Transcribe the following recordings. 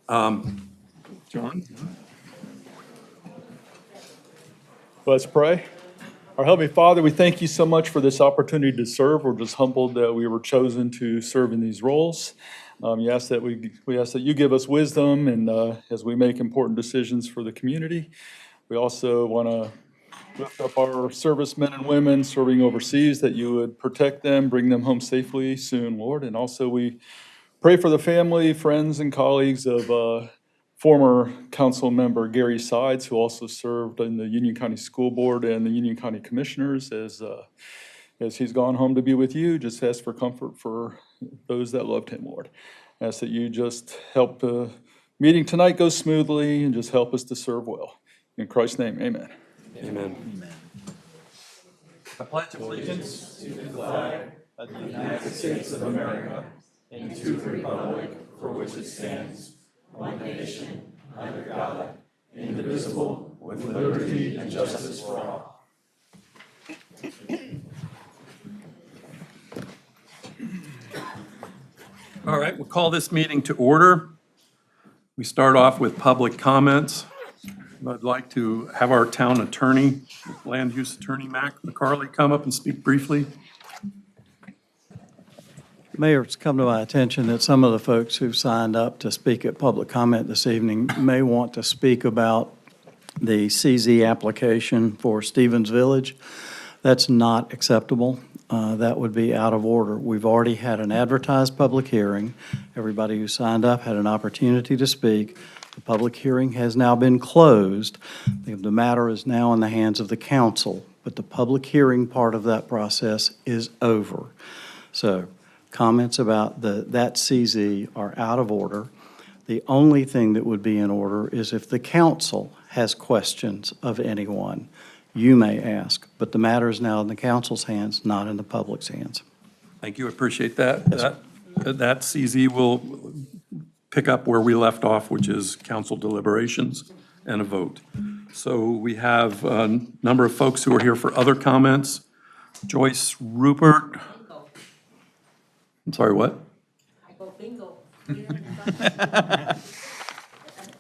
John? Let's pray. Our Heavenly Father, we thank you so much for this opportunity to serve. We're just humbled that we were chosen to serve in these roles. We ask that you give us wisdom and as we make important decisions for the community. We also want to lift up our servicemen and women serving overseas, that you would protect them, bring them home safely soon, Lord. And also we pray for the family, friends, and colleagues of former council member Gary Sides, who also served in the Union County School Board and the Union County Commissioners. As he's gone home to be with you, just ask for comfort for those that loved him, Lord. Ask that you just help the meeting tonight go smoothly and just help us to serve well. In Christ's name, amen. Amen. I pledge allegiance to the flag of the United States of America and to the republic for which it stands, one nation, under God, indivisible, with liberty and justice for all. All right, we'll call this meeting to order. We start off with public comments. I'd like to have our town attorney, land use attorney, Mac McCarley, come up and speak briefly. Mayor, it's come to my attention that some of the folks who've signed up to speak at public comment this evening may want to speak about the CZ application for Stevens Village. That's not acceptable. That would be out of order. We've already had an advertised public hearing. Everybody who signed up had an opportunity to speak. The public hearing has now been closed. The matter is now in the hands of the council, but the public hearing part of that process is over. So comments about that CZ are out of order. The only thing that would be in order is if the council has questions of anyone, you may ask, but the matter is now in the council's hands, not in the public's hands. Thank you, I appreciate that. That CZ will pick up where we left off, which is council deliberations and a vote. So we have a number of folks who are here for other comments. Joyce Rupert. I'm sorry, what?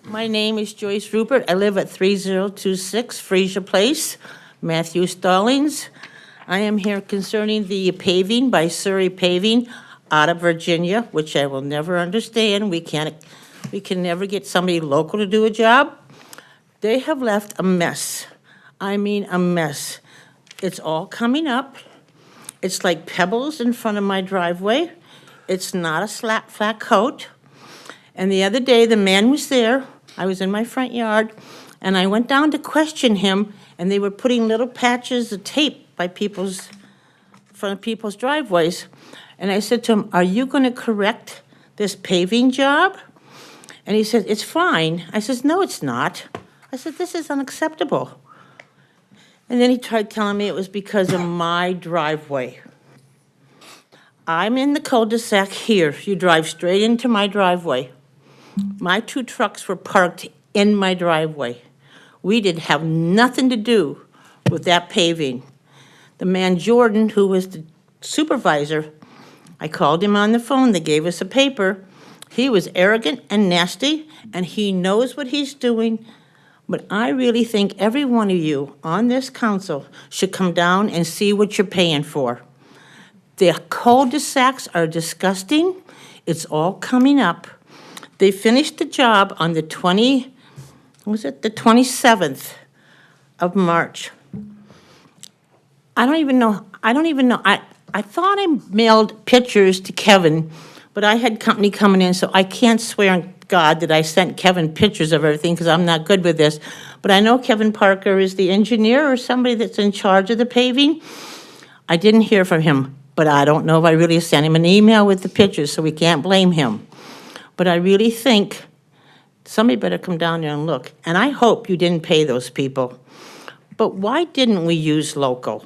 My name is Joyce Rupert. I live at 3026 Fraser Place, Matthew Stallings. I am here concerning the paving by Surrey Paving out of Virginia, which I will never understand. We can never get somebody local to do a job. They have left a mess. I mean, a mess. It's all coming up. It's like pebbles in front of my driveway. It's not a flat coat. And the other day, the man was there. I was in my front yard, and I went down to question him, and they were putting little patches of tape by front of people's driveways. And I said to him, "Are you going to correct this paving job?" And he said, "It's fine." I said, "No, it's not." I said, "This is unacceptable." And then he tried telling me it was because of my driveway. I'm in the cul-de-sac here. You drive straight into my driveway. My two trucks were parked in my driveway. We did have nothing to do with that paving. The man Jordan, who was the supervisor, I called him on the phone. They gave us a paper. He was arrogant and nasty, and he knows what he's doing. But I really think every one of you on this council should come down and see what you're paying for. The cul-de-sacs are disgusting. It's all coming up. They finished the job on the 27th of March. I don't even know. I thought I mailed pictures to Kevin, but I had company coming in, so I can't swear on God that I sent Kevin pictures of everything because I'm not good with this. But I know Kevin Parker is the engineer or somebody that's in charge of the paving. I didn't hear from him, but I don't know if I really sent him an email with the pictures, so we can't blame him. But I really think somebody better come down there and look. And I hope you didn't pay those people. But why didn't we use local?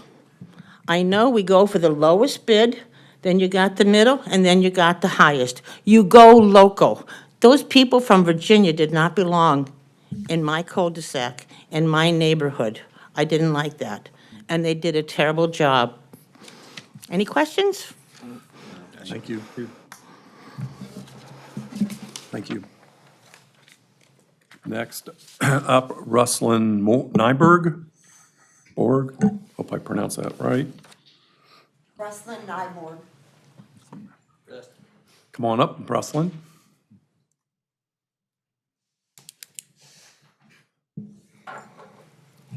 I know we go for the lowest bid, then you got the middle, and then you got the highest. You go local. Those people from Virginia did not belong in my cul-de-sac, in my neighborhood. I didn't like that. And they did a terrible job. Any questions? Thank you. Thank you. Next up, Ruslan Nyberg. Borg, hope I pronounced that right. Ruslan Nyborg. Come on up, Ruslan.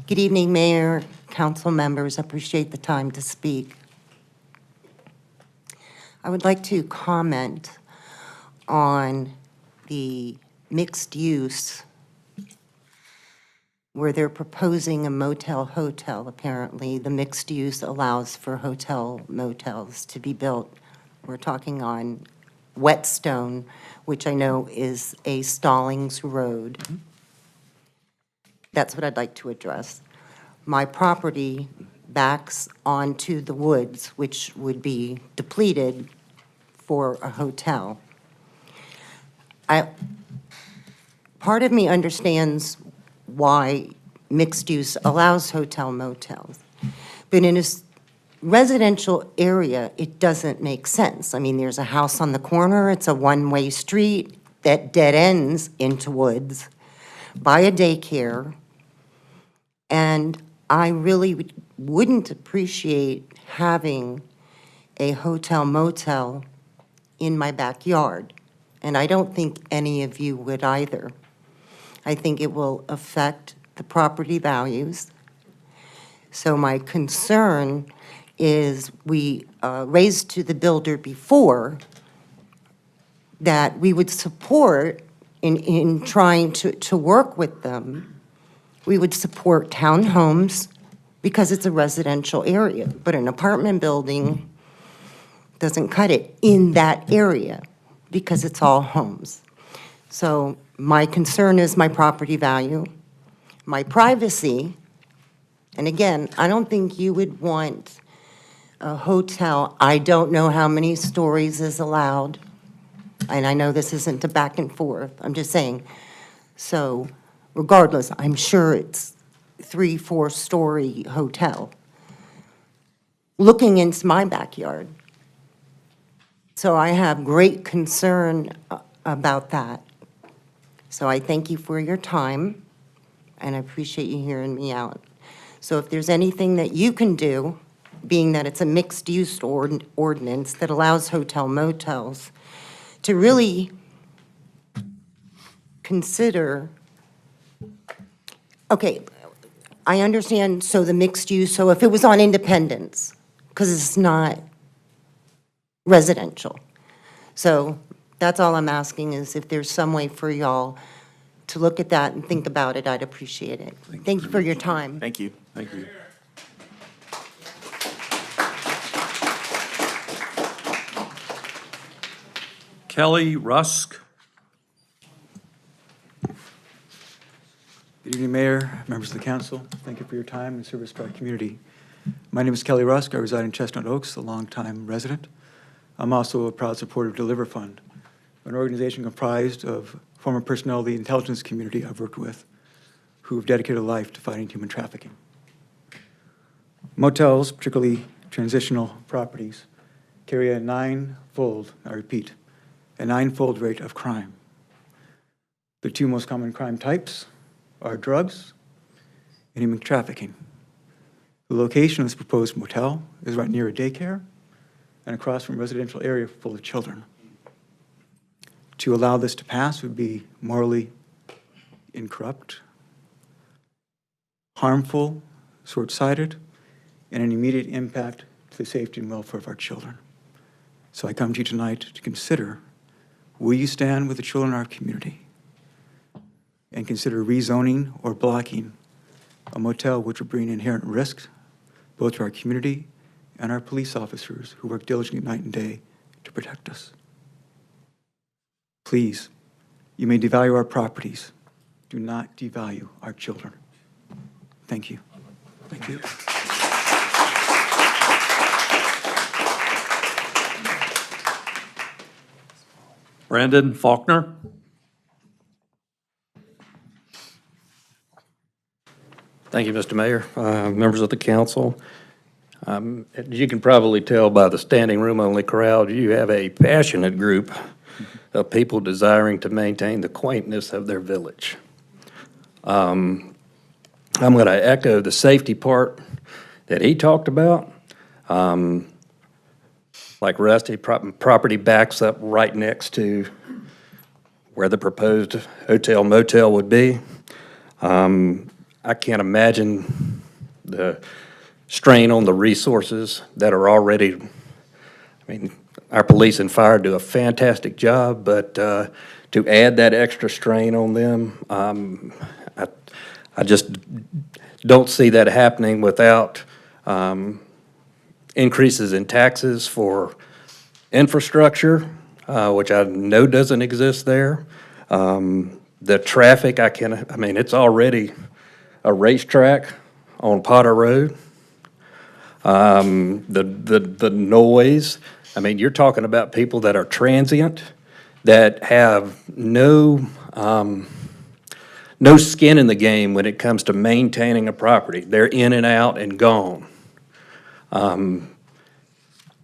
Good evening, Mayor, council members. Appreciate the time to speak. I would like to comment on the mixed use where they're proposing a motel hotel. Apparently, the mixed use allows for hotel motels to be built. We're talking on Whetstone, which I know is a Stallings road. That's what I'd like to address. My property backs onto the woods, which would be depleted for a hotel. Part of me understands why mixed use allows hotel motels, but in a residential area, it doesn't make sense. I mean, there's a house on the corner, it's a one-way street that dead ends into woods by a daycare. And I really wouldn't appreciate having a hotel motel in my backyard. And I don't think any of you would either. I think it will affect the property values. So my concern is we raised to the builder before that we would support in trying to work with them. We would support townhomes because it's a residential area, but an apartment building doesn't cut it in that area because it's all homes. So my concern is my property value, my privacy, and again, I don't think you would want a hotel. I don't know how many stories is allowed, and I know this isn't a back and forth. I'm just saying. So regardless, I'm sure it's 3-4-story hotel looking into my backyard. So I have great concern about that. So I thank you for your time, and I appreciate you hearing me out. So if there's anything that you can do, being that it's a mixed-use ordinance that allows hotel motels, to really consider. Okay, I understand, so the mixed use, so if it was on Independence, because it's not residential. So that's all I'm asking is if there's some way for y'all to look at that and think about it, I'd appreciate it. Thank you for your time. Thank you. Thank you. Kelly Rusk. Good evening, Mayor, members of the council. Thank you for your time and service to our community. My name is Kelly Rusk. I reside in Chestnut Oaks, a longtime resident. I'm also a proud supporter of Deliver Fund, an organization comprised of former personnel of the intelligence community I've worked with who have dedicated a life to fighting human trafficking. Motels, particularly transitional properties, carry a ninefold, I repeat, a ninefold rate of crime. The two most common crime types are drugs and human trafficking. The location of this proposed motel is right near a daycare and across from a residential area full of children. To allow this to pass would be morally incorrupt, harmful, short-sighted, and an immediate impact to the safety and welfare of our children. So I come to you tonight to consider, will you stand with the children in our community and consider rezoning or blocking a motel which would bring inherent risk both to our community and our police officers who work diligently night and day to protect us. Please, you may devalue our properties. Do not devalue our children. Thank you. Thank you. Brandon Faulkner. Thank you, Mr. Mayor, members of the council. As you can probably tell by the standing room only crowd, you have a passionate group of people desiring to maintain the quaintness of their village. I'm going to echo the safety part that he talked about. Like Rusty, property backs up right next to where the proposed hotel motel would be. I can't imagine the strain on the resources that are already, I mean, our police and fire do a fantastic job, but to add that extra strain on them, I just don't see that happening without increases in taxes for infrastructure, which I know doesn't exist there. The traffic, I mean, it's already a racetrack on Potter Road. The noise, I mean, you're talking about people that are transient, that have no skin in the game when it comes to maintaining a property. They're in and out and gone.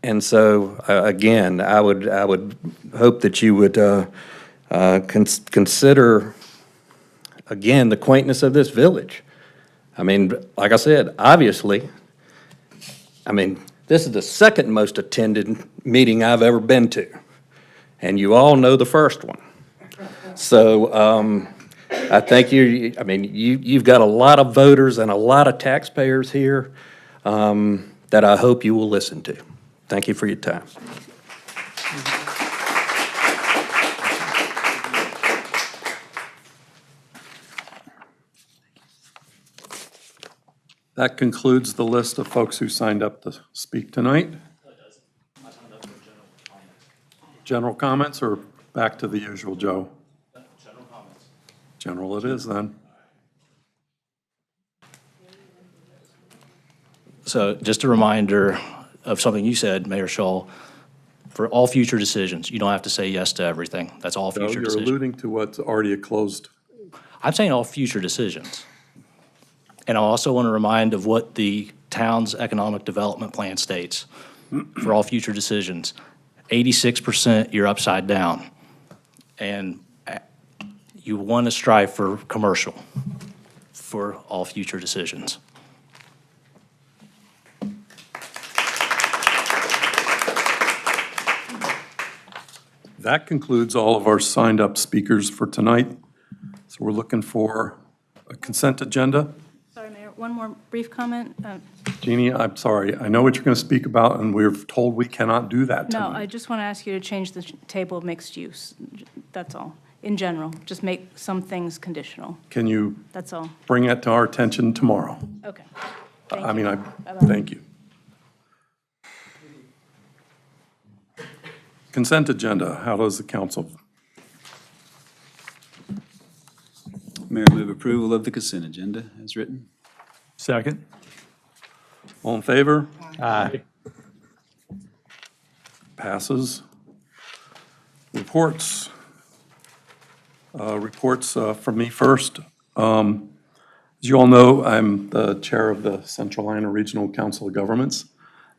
And so, again, I would hope that you would consider, again, the quaintness of this village. I mean, like I said, obviously, I mean, this is the second most attended meeting I've ever been to, and you all know the first one. So I think you've got a lot of voters and a lot of taxpayers here that I hope you will listen to. Thank you for your time. That concludes the list of folks who signed up to speak tonight. General comments or back to the usual, Joe? General comments. General it is then. So just a reminder of something you said, Mayor Scholl, for all future decisions, you don't have to say yes to everything. That's all So future you're decisions. alluding to what's already a closed. I'm saying all future decisions. And I also want to remind of what the town's economic development plan states for all future decisions. 86%, you're upside down. And you want to strive for commercial for all future decisions. That concludes all of our signed up speakers for tonight. So we're looking for a consent agenda. Sorry, Mayor, one more brief comment. Jeannie, I'm sorry, I know what you're going to speak about, and we're told we cannot do that No, I tonight. just want to ask you to change the table of mixed use. That's all. In general, just make some things conditional. Can you That's all. bring that to our attention tomorrow? Okay. Thank you. Consent agenda, how does the council? Mayor, move approval of the consent agenda as written. Second. All in favor? Aye. Passes. Reports. Reports from me first. As you all know, I'm the chair of the Central Iowa Regional Council of Governments.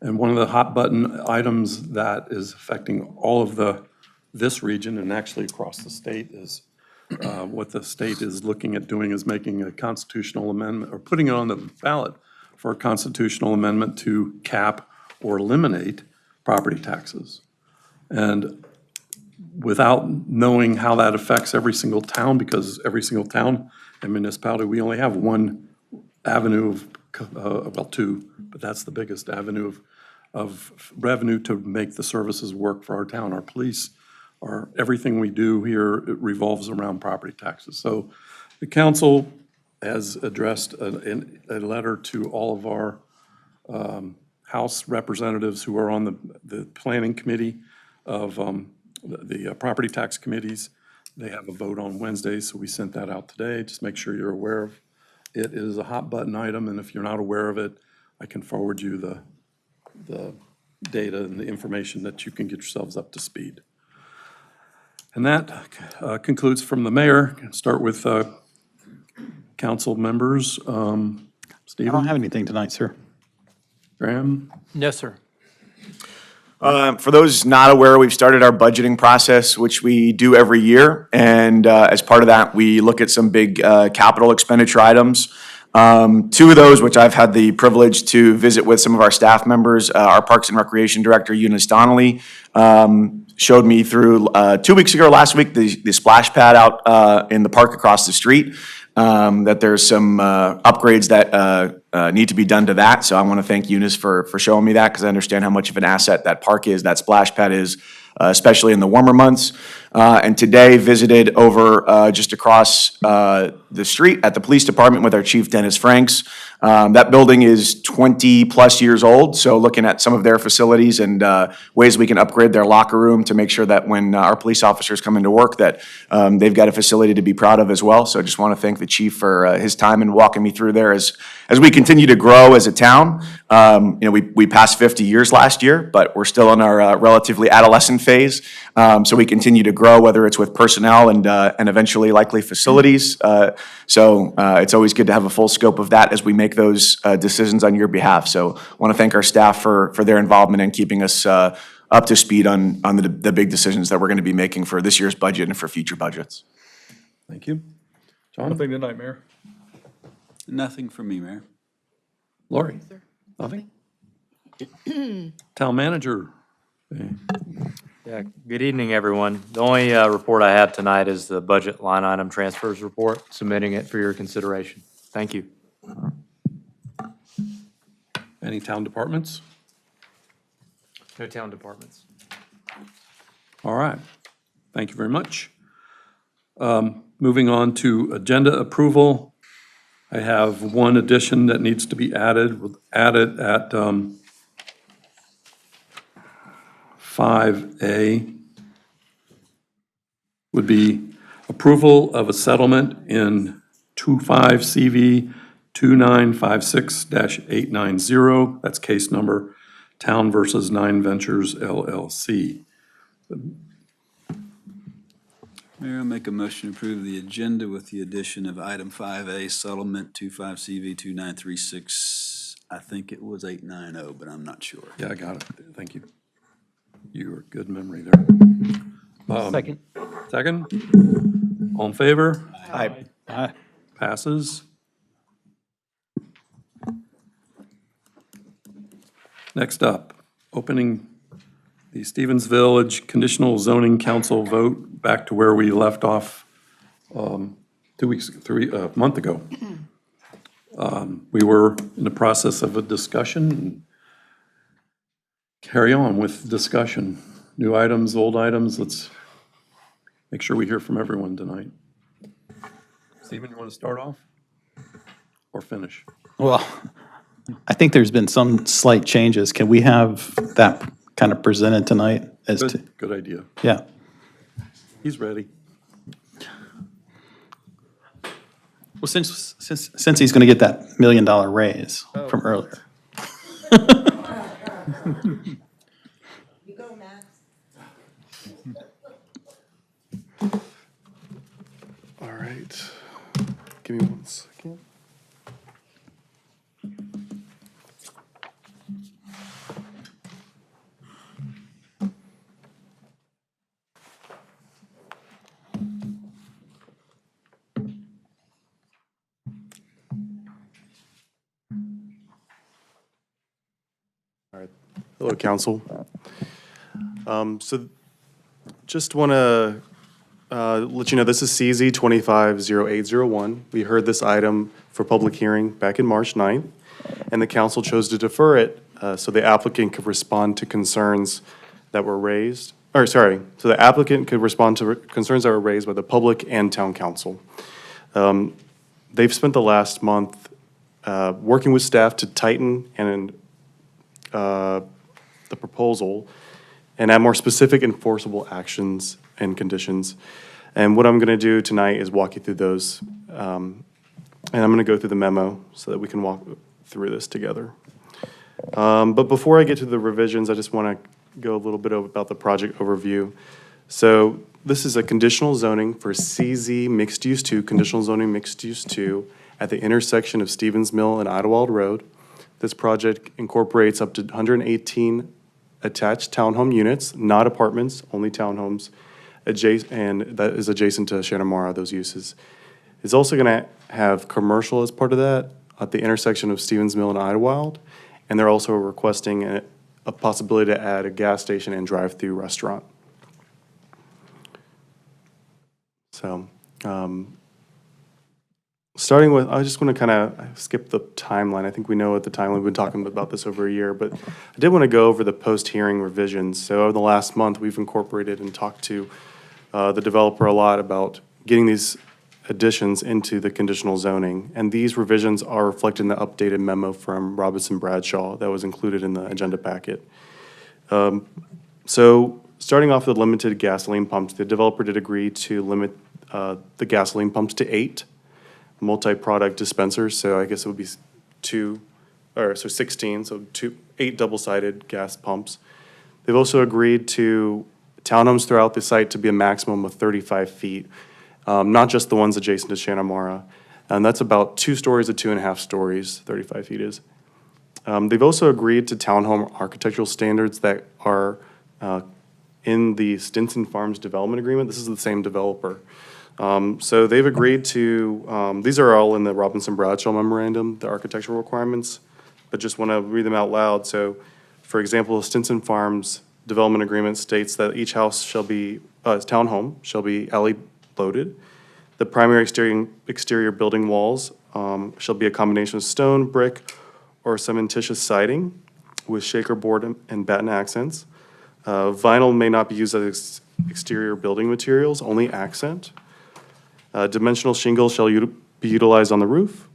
And one of the hot button items that is affecting all of this region and actually across the state is what the state is looking at doing is making a constitutional amendment or putting it on the ballot for a constitutional amendment to cap or eliminate property taxes. And without knowing how that affects every single town, because every single town and municipality, we only have one avenue of, well, two, but that's the biggest avenue of revenue to make the services work for our town. Our police, everything we do here, it revolves around property taxes. So the council has addressed a letter to all of our House representatives who are on the planning committee of the property tax committees. They have a vote on Wednesday, so we sent that out today. Just make sure you're aware of it. It is a hot button item, and if you're not aware of it, I can forward you the data and the information that you can get yourselves up to speed. And that concludes from the mayor. Start with council members. I don't Stephen, have anything tonight, sir. Graham, No, sir. For those not aware, we've started our budgeting process, which we do every year. And as part of that, we look at some big capital expenditure items. Two of those, which I've had the privilege to visit with some of our staff members, our Parks and Recreation Director, Eunice Donnelly, showed me through 2 weeks ago, last week, the splash pad out in the park across the street. That there's some upgrades that need to be done to that. So I want to thank Eunice for showing me that, because I understand how much of an asset that park is, that splash pad is, especially in the warmer months. And today visited over just across the street at the police department with our chief, Dennis Franks. That building is 20-plus years old, so looking at some of their facilities and ways we can upgrade their locker room to make sure that when our police officers come into work, that they've got a facility to be proud of as well. So I just want to thank the chief for his time and walking me through there as we continue to grow as a town. We passed 50 years last year, but we're still in our relatively adolescent phase. So we continue to grow, whether it's with personnel and eventually likely facilities. So it's always good to have a full scope of that as we make those decisions on your behalf. So I want to thank our staff for their involvement in keeping us up to speed on the big decisions that we're going to be making for this year's budget and for future budgets. Thank you. John? Nothing tonight, Mayor. Nothing from me, Mayor. Lori? Nothing? Town manager? Yeah, good evening, everyone. The only report I have tonight is the budget line item transfers report, submitting it for your consideration. Thank you. Any town departments? No town departments. All right. Thank you very much. Moving on to agenda approval. I have one addition that needs to be added at 5A. Would be approval of a settlement in 25 CV 2956-890. That's case number Town versus Nine Ventures LLC. Mayor, I'll make a motion to approve the agenda with the addition of item 5A, settlement 25 CV 2936. I think it was 890, but I'm not sure. Yeah, I got it. Thank you. Your good memory there. Second. Second? All in favor? Aye. Passes. Next up, opening the Stevens Village Conditional Zoning Council vote back to where we left off a month ago. We were in the process of a discussion. Carry on with discussion. New items, old items, let's make sure we hear from everyone tonight. Stephen, you want to start off? Or finish? Well, I think there's been some slight changes. Can we have that kind of presented tonight as to, Good idea. yeah. He's ready. Well, since he's going to get that $1 million raise from earlier. You go, Max. All right. Give me 1 second. All right. Hello, council. So just want to let you know, this is CZ 250801. We heard this item for public hearing back in March 9th, and the council chose to defer it so the applicant could respond to concerns that were raised, so the applicant could respond to concerns that were raised by the public and town council. They've spent the last month working with staff to tighten and the proposal and add more specific enforceable actions and conditions. And what I'm going to do tonight is walk you through those. And I'm going to go through the memo so that we can walk through this together. But before I get to the revisions, I just want to go a little bit about the project overview. So this is a conditional zoning for CZ Mixed Use 2, conditional zoning Mixed Use 2 at the intersection of Stevens Mill and Idlewild Road. This project incorporates up to 118 attached townhome units, not apartments, only townhomes, and that is adjacent to Shanamara, those uses. It's also going to have commercial as part of that at the intersection of Stevens Mill and Idlewild, and they're also requesting a possibility to add a gas station and drive-through restaurant. So, starting with, I just want to kind of skip the timeline. I think we know at the time, we've been talking about this over a year, but I did want to go over the post-hearing revisions. So over the last month, we've incorporated and talked to the developer a lot about getting these additions into the conditional zoning. And these revisions are reflected in the updated memo from Robinson Bradshaw that was included in the agenda packet. So starting off with limited gasoline pumps, the developer did agree to limit the gasoline pumps to 8 multi-product dispensers. So I guess it would be 16, so 8 double-sided gas pumps. They've also agreed to townhomes throughout the site to be a maximum of 35 feet, not just the ones adjacent to Shanamara. And that's about 2 stories to 2.5 stories, 35 feet is. They've also agreed to townhome architectural standards that are in the Stinson Farms development agreement. This is the same developer. So they've agreed to, these are all in the Robinson Bradshaw memorandum, the architectural requirements, but just want to read them out loud. So, for example, Stinson Farms development agreement states that each house shall be, townhome shall be alley loaded. The primary exterior building walls shall be a combination of stone, brick, or cementitious siding with shaker board and batten accents. Vinyl may not be used as exterior building materials, only accent. Dimensional shingles shall be utilized on the roof.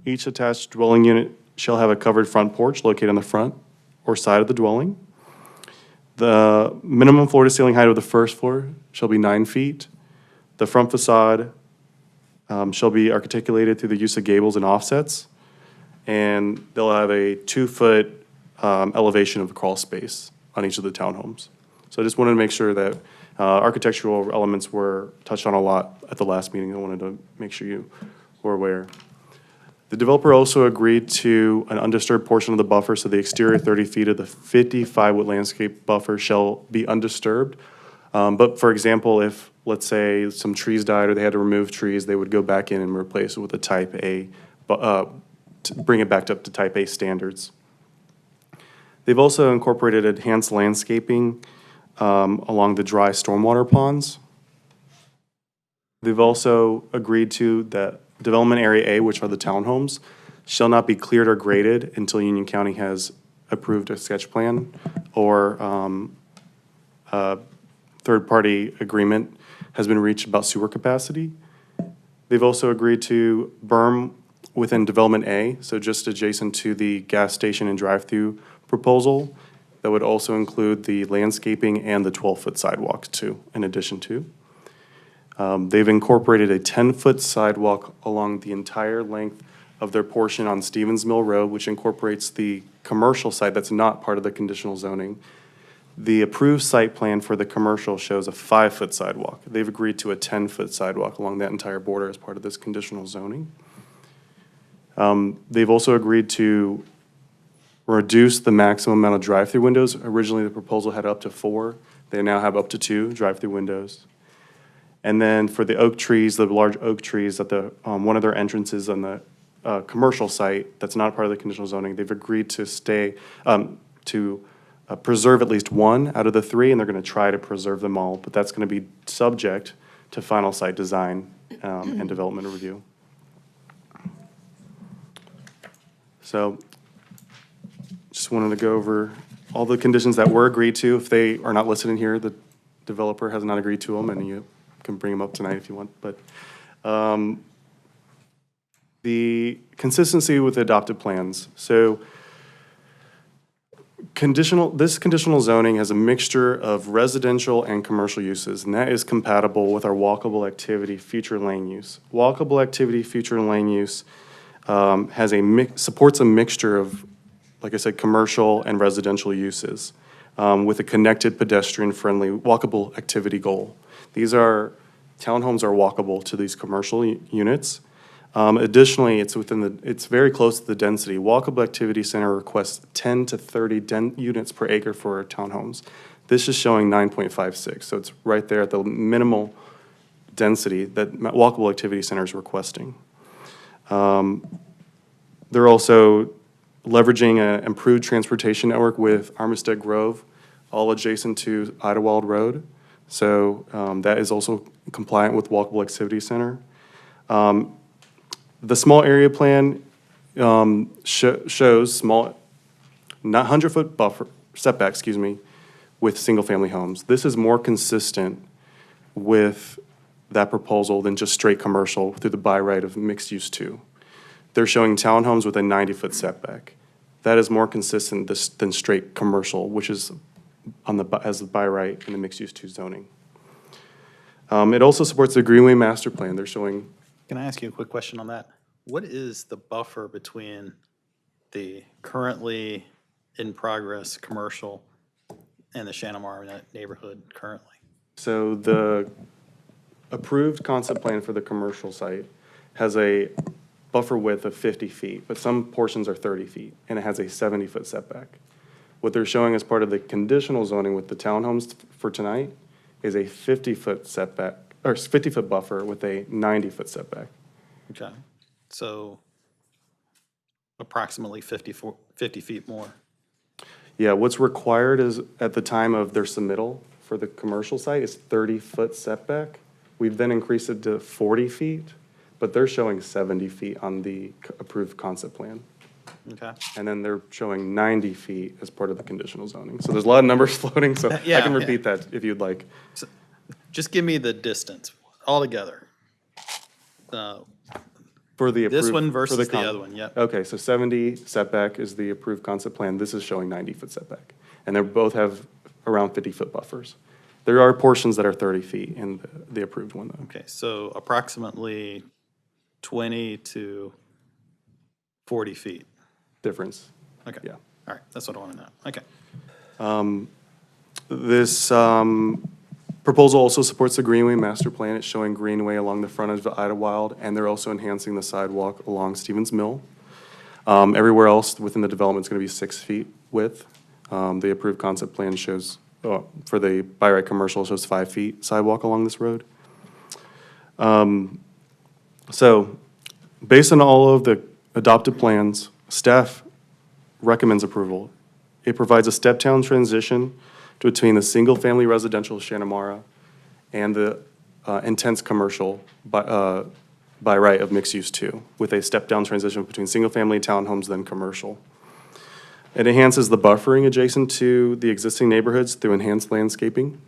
Each attached dwelling unit shall have a covered front porch located on the front or side of the dwelling. The minimum floor-to-ceiling height of the first floor shall be 9 feet. The front facade shall be articulated through the use of gables and offsets. And they'll have a 2-foot elevation of the crawl space on each of the townhomes. So I just wanted to make sure that architectural elements were touched on a lot at the last meeting. I wanted to make sure you were aware. The developer also agreed to an undisturbed portion of the buffer, so the exterior 30 feet of the 55-foot landscape buffer shall be undisturbed. But for example, if, let's say, some trees died or they had to remove trees, they would go back in and replace it with a type A, to bring it back up to type A standards. They've also incorporated enhanced landscaping along the dry stormwater ponds. They've also agreed to that development area A, which are the townhomes, shall not be cleared or graded until Union County has approved a sketch plan or third-party agreement has been reached about sewer capacity. They've also agreed to berm within development A, so just adjacent to the gas station and drive-through proposal. That would also include the landscaping and the 12-foot sidewalk too, in addition to. They've incorporated a 10-foot sidewalk along the entire length of their portion on Stevens Mill Road, which incorporates the commercial site that's not part of the conditional zoning. The approved site plan for the commercial shows a 5-foot sidewalk. They've agreed to a 10-foot sidewalk along that entire border as part of this conditional zoning. They've also agreed to reduce the maximum amount of drive-through windows. Originally, the proposal had up to 4. They now have up to 2 drive-through windows. And then for the oak trees, the large oak trees at the one of their entrances on the commercial site that's not part of the conditional zoning, they've agreed to preserve at least 1 out of the 3, and they're going to try to preserve them all, but that's going to be subject to final site design and development review. So just wanted to go over all the conditions that were agreed to. If they are not listed in here, the developer has not agreed to them, and you can bring them up tonight if you want. But the consistency with the adopted plans. So this conditional zoning has a mixture of residential and commercial uses, and that is compatible with our walkable activity future land use. Walkable activity future land use supports a mixture of, like I said, commercial and residential uses with a connected pedestrian-friendly walkable activity goal. These townhomes are walkable to these commercial units. Additionally, it's very close to the density. Walkable Activity Center requests 10 to 30 units per acre for townhomes. This is showing 9.56, so it's right there at the minimal density that Walkable Activity Center is requesting. They're also leveraging an improved transportation network with Armistead Grove, all adjacent to Idlewild Road. So that is also compliant with Walkable Activity Center. The small area plan shows small, not 100-foot buffer, setback, excuse me, with single-family homes. This is more consistent with that proposal than just straight commercial through the by right of mixed use 2. They're showing townhomes with a 90-foot setback. That is more consistent than straight commercial, which is as the by right in the mixed use 2 zoning. It also supports the Greenway Master Plan. They're showing. Can I ask you a quick question on that? What is the buffer between the currently in progress commercial and the Shanamar neighborhood currently? So the approved concept plan for the commercial site has a buffer width of 50 feet, but some portions are 30 feet, and it has a 70-foot setback. What they're showing as part of the conditional zoning with the townhomes for tonight is a 50-foot setback, or 50-foot buffer with a 90-foot setback. Okay, so approximately 50 feet more. Yeah, what's required is, at the time of their submittal for the commercial site, is 30-foot setback. We've then increased it to 40 feet, but they're showing 70 feet on the approved concept plan. Okay. And then they're showing 90 feet as part of the conditional zoning. So there's a lot of numbers floating, so I Yeah, can yeah. repeat that if you'd like. Just give me the distance altogether. For the This approved- one for versus the con- other one, yep. Okay, so 70 setback is the approved concept plan. This is showing 90-foot setback. And they both have around 50-foot buffers. There are portions that are 30 feet in the approved one, though. Okay, so approximately 20 to 40 feet. Difference. Okay. Yeah. All right, that's what I want to know. Okay. This proposal also supports the Greenway Master Plan. It's showing Greenway along the front of the Idlewild, and they're also enhancing the sidewalk along Stevens Mill. Everywhere else within the development is going to be 6 feet width. The approved concept plan shows, for the by right commercial, shows 5 feet sidewalk along this road. So, based on all of the adopted plans, staff recommends approval. It provides a step-down transition between the single-family residential Shanamara and the intense commercial by right of mixed-use 2, with a step-down transition between single-family townhomes, then commercial. It enhances the buffering adjacent to the existing neighborhoods through enhanced landscaping.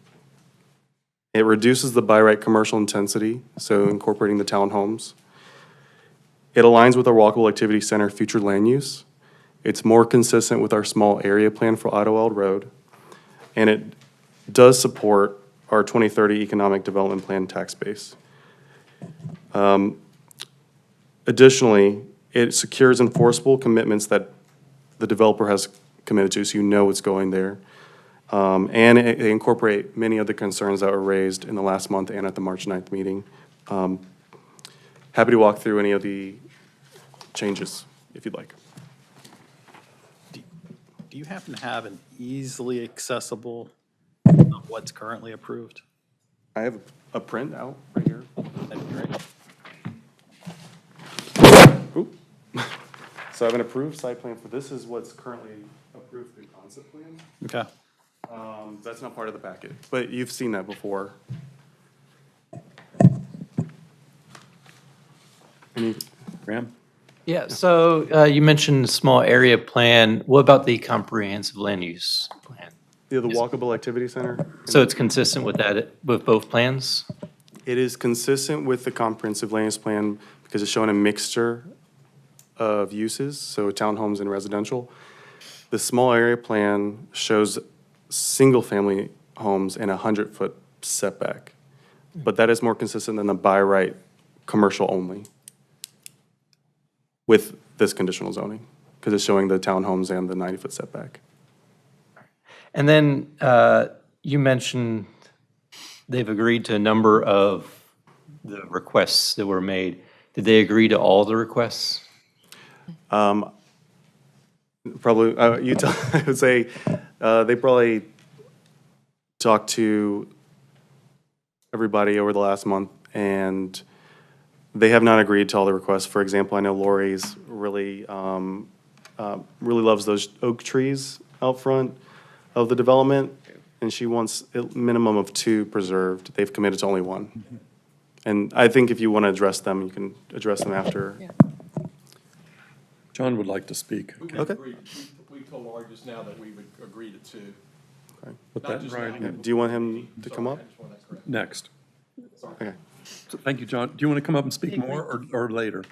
It reduces the by right commercial intensity, so incorporating the townhomes. It aligns with our Walkable Activity Center future land use. It's more consistent with our small area plan for Idlewild Road. And it does support our 2030 Economic Development Plan tax base. Additionally, it secures enforceable commitments that the developer has committed to, so you know what's going there. And it incorporate many of the concerns that were raised in the last month and at the March 9th meeting. Happy to walk through any of the changes, if you'd like. Do you happen to have an easily accessible of what's currently approved? I have a printout right here. That'd be great. Oop. So I have an approved site plan for, this is what's currently approved through concept plan. Okay. That's not part of the packet, but you've seen that before. Graham? Yeah, so you mentioned small area plan. What about the comprehensive land use plan? Yeah, the Walkable Activity Center. So it's consistent with that, with both plans? It is consistent with the comprehensive land use plan because it's showing a mixture of uses, so townhomes and residential. The small area plan shows single-family homes in a 100-foot setback, but that is more consistent than the by right commercial only with this conditional zoning, because it's showing the townhomes and the 90-foot setback. And then you mentioned they've agreed to a number of the requests that were made. Did they agree to all the requests? Probably, I would say, they probably talked to everybody over the last month, and they have not agreed to all the requests. For example, I know Lori's really, really loves those oak trees out front of the development, and she wants a minimum of 2 preserved. They've committed to only 1. And I think if you want to address them, you can address them after. John would like to speak. Okay. We told Laurie just now that we would agree to 2. Put that in writing. Do you want him to come up? Next. Okay. So, thank you, John. Do you want to come up and speak more or later?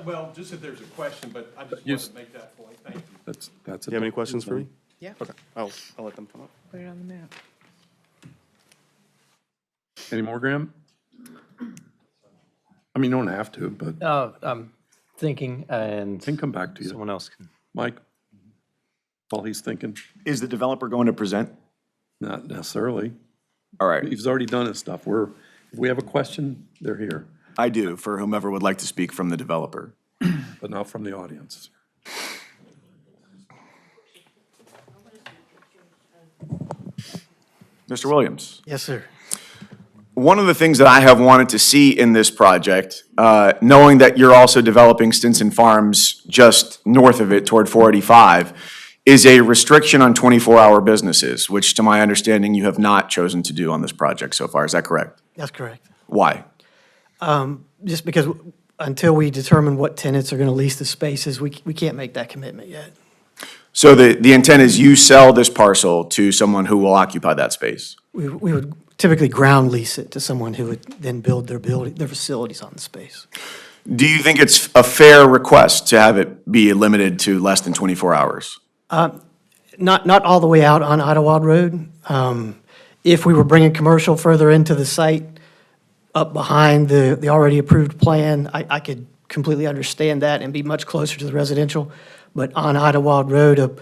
Well, just if there's a question, but I just You wanted s- to make that point. Thank you. That's Do you have any questions for me? Yeah. Okay, I'll let them come up. Put it on the map. Any more, Graham? I mean, you don't have to, but I'm thinking, and can come back to you. someone else can. Mike? While he's thinking, Is the developer going to present? not necessarily. All right, He's already done his stuff. If we have a question, they're here, I do, for whomever would like to speak from the developer. but not from the audience. Mr. Williams? Yes, sir. One of the things that I have wanted to see in this project, knowing that you're also developing Stinson Farms just north of it toward 485, is a restriction on 24-hour businesses, which to my understanding you have not chosen to do on this project so far. Is that correct? That's correct. Why? Just because until we determine what tenants are going to lease the spaces, we can't make that commitment yet. So the intent is you sell this parcel to someone who will occupy that space? We would typically ground lease it to someone who would then build their facilities on the space. Do you think it's a fair request to have it be limited to less than 24 hours? Not all the way out on Idlewild Road. If we were bringing commercial further into the site, up behind the already approved plan, I could completely understand that and be much closer to the residential. But on Idlewild Road,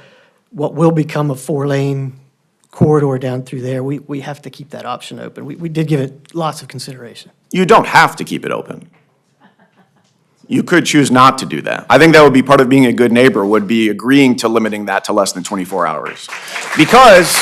what will become a 4-lane corridor down through there, we have to keep that option open. We did give it lots of consideration. You don't have to keep it open. You could choose not to do that. I think that would be part of being a good neighbor, would be agreeing to limiting that to less than 24 hours. Because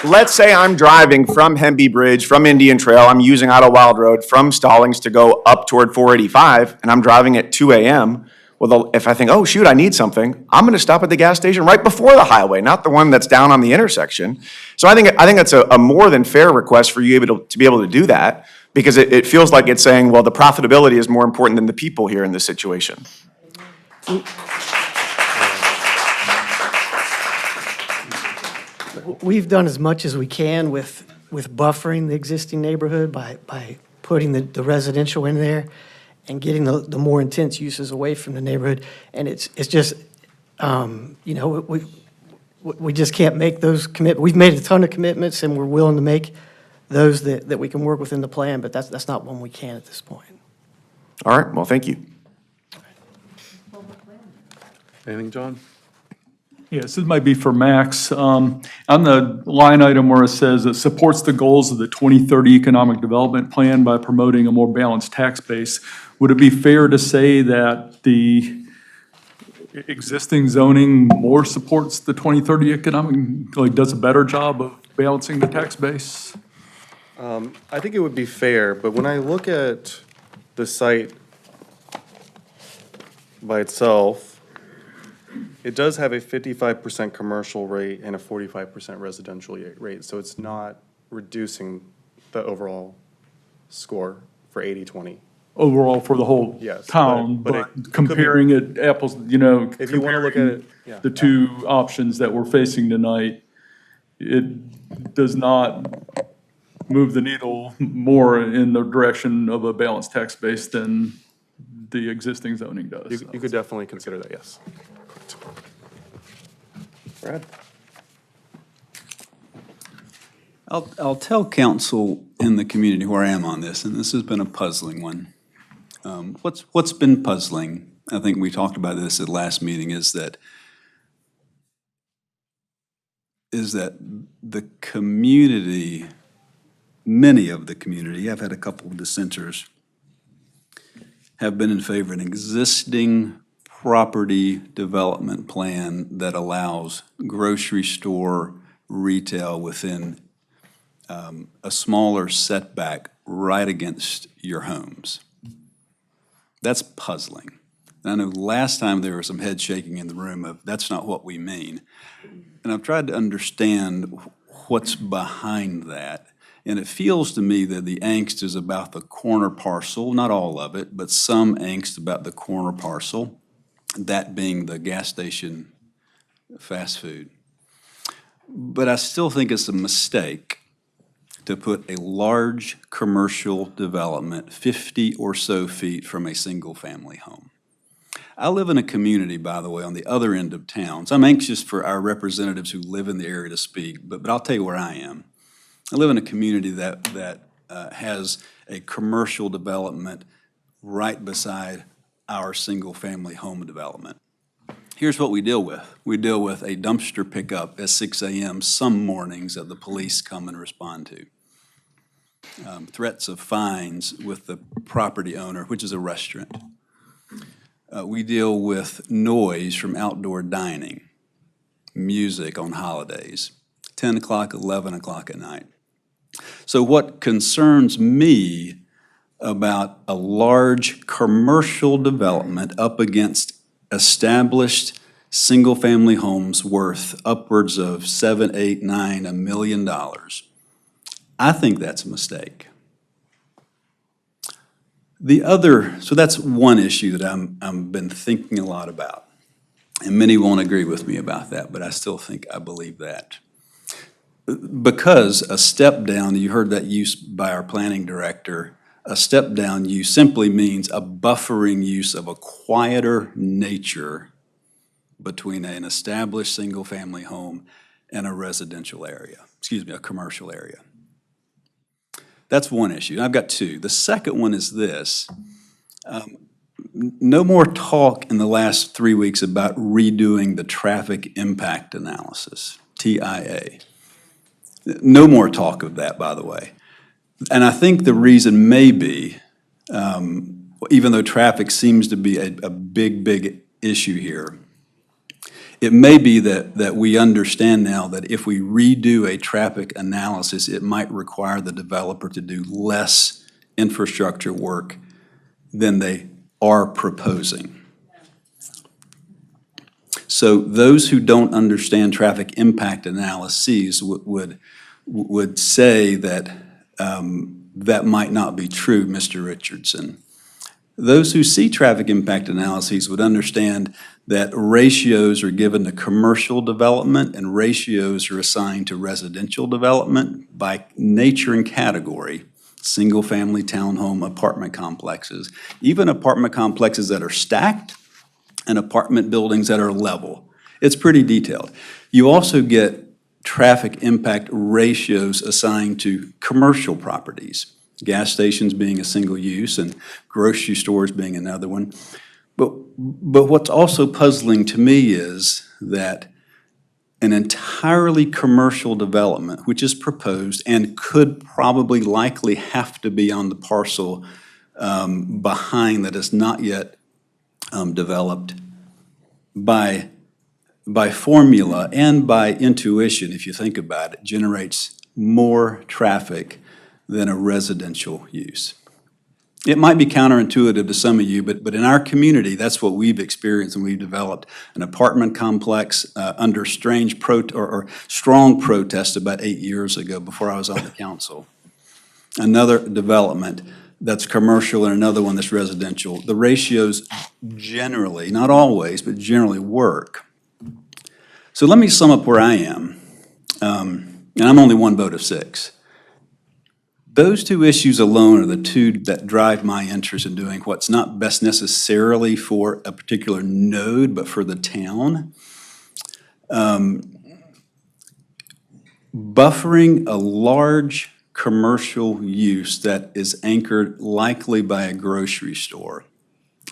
let's say I'm driving from Hemby Bridge, from Indian Trail, I'm using Idlewild Road from Stallings to go up toward 485, and I'm driving at 2 a.m. Well, if I think, oh, shoot, I need something, I'm going to stop at the gas station right before the highway, not the one that's down on the intersection. So I think that's a more than fair request for you to be able to do that, because it feels like it's saying, well, the profitability is more important than the people here in this situation. We've done as much as we can with buffering the existing neighborhood by putting the residential in there and getting the more intense uses away from the neighborhood. And it's just, we just can't make those commitments. We've made a ton of commitments, and we're willing to make those that we can work within the plan, but that's not one we can at this point. All right, well, thank you. Anything, John? Yes, this might be for Max. On the line item where it says it supports the goals of the 2030 Economic Development Plan by promoting a more balanced tax base, would it be fair to say that the existing zoning more supports the 2030 economic, like does a better job of balancing the tax base? I think it would be fair, but when I look at the site by itself, it does have a 55% commercial rate and a 45% residential rate, so it's not reducing the overall score for 80-20. Overall for the whole Yes, town, but it but could be- comparing it apples, If you want to look at it, yeah. the two options that we're facing tonight, it does not move the needle more in the direction of a balanced tax base than the existing zoning does. You could definitely consider that, yes. Brad? I'll tell council in the community where I am on this, and this has been a puzzling one. What's been puzzling, I think we talked about this at last meeting, is that the community, many of the community, I've had a couple of dissenters, have been in favor of an existing property development plan that allows grocery store retail within a smaller setback right against your homes. That's puzzling. And I know last time there was some head shaking in the room of, that's not what we mean. And I've tried to understand what's behind that. And it feels to me that the angst is about the corner parcel, not all of it, but some angst about the corner parcel, that being the gas station fast food. But I still think it's a mistake to put a large commercial development 50 or so feet from a single-family home. I live in a community, by the way, on the other end of town. So I'm anxious for our representatives who live in the area to speak, but I'll tell you where I am. I live in a community that has a commercial development right beside our single-family home development. Here's what we deal with. We deal with a dumpster pickup at 6 a.m. some mornings that the police come and respond to. Threats of fines with the property owner, which is a restaurant. We deal with noise from outdoor dining, music on holidays, 10 o'clock, 11 o'clock at night. So what concerns me about a large commercial development up against established single-family homes worth upwards of $7, $8, $9, $1 million, I think that's a mistake. So that's one issue that I've been thinking a lot about. And many won't agree with me about that, but I still think I believe that. Because a step down, you heard that use by our planning director, a step down use simply means a buffering use of a quieter nature between an established single-family home and a residential area, a commercial area. That's one issue. And I've got two. The second one is this. No more talk in the last 3 weeks about redoing the traffic impact analysis, TIA. No more talk of that, by the way. And I think the reason may be, even though traffic seems to be a big issue here, it may be that we understand now that if we redo a traffic analysis, it might require the developer to do less infrastructure work than they are proposing. So those who don't understand traffic impact analyses would say that that might not be true, Mr. Richardson. Those who see traffic impact analyses would understand that ratios are given to commercial development and ratios are assigned to residential development by nature and category, single-family townhome apartment complexes, even apartment complexes that are stacked and apartment buildings that are level. It's pretty detailed. You also get traffic impact ratios assigned to commercial properties, gas stations being a single use and grocery stores being another one. But what's also puzzling to me is that an entirely commercial development, which is proposed and could probably likely have to be on the parcel behind that is not yet developed, by formula and by intuition, if you think about it, generates more traffic than a residential use. It might be counterintuitive to some of you, but in our community, that's what we've experienced, and we've developed an apartment complex under strong protest about 8 years ago before I was on the council. Another development that's commercial and another one that's residential. The ratios generally, not always, but generally work. So let me sum up where I am, and I'm only one vote of 6. Those two issues alone are the two that drive my interest in doing what's not best necessarily for a particular node, but for the town. Buffering a large commercial use that is anchored likely by a grocery store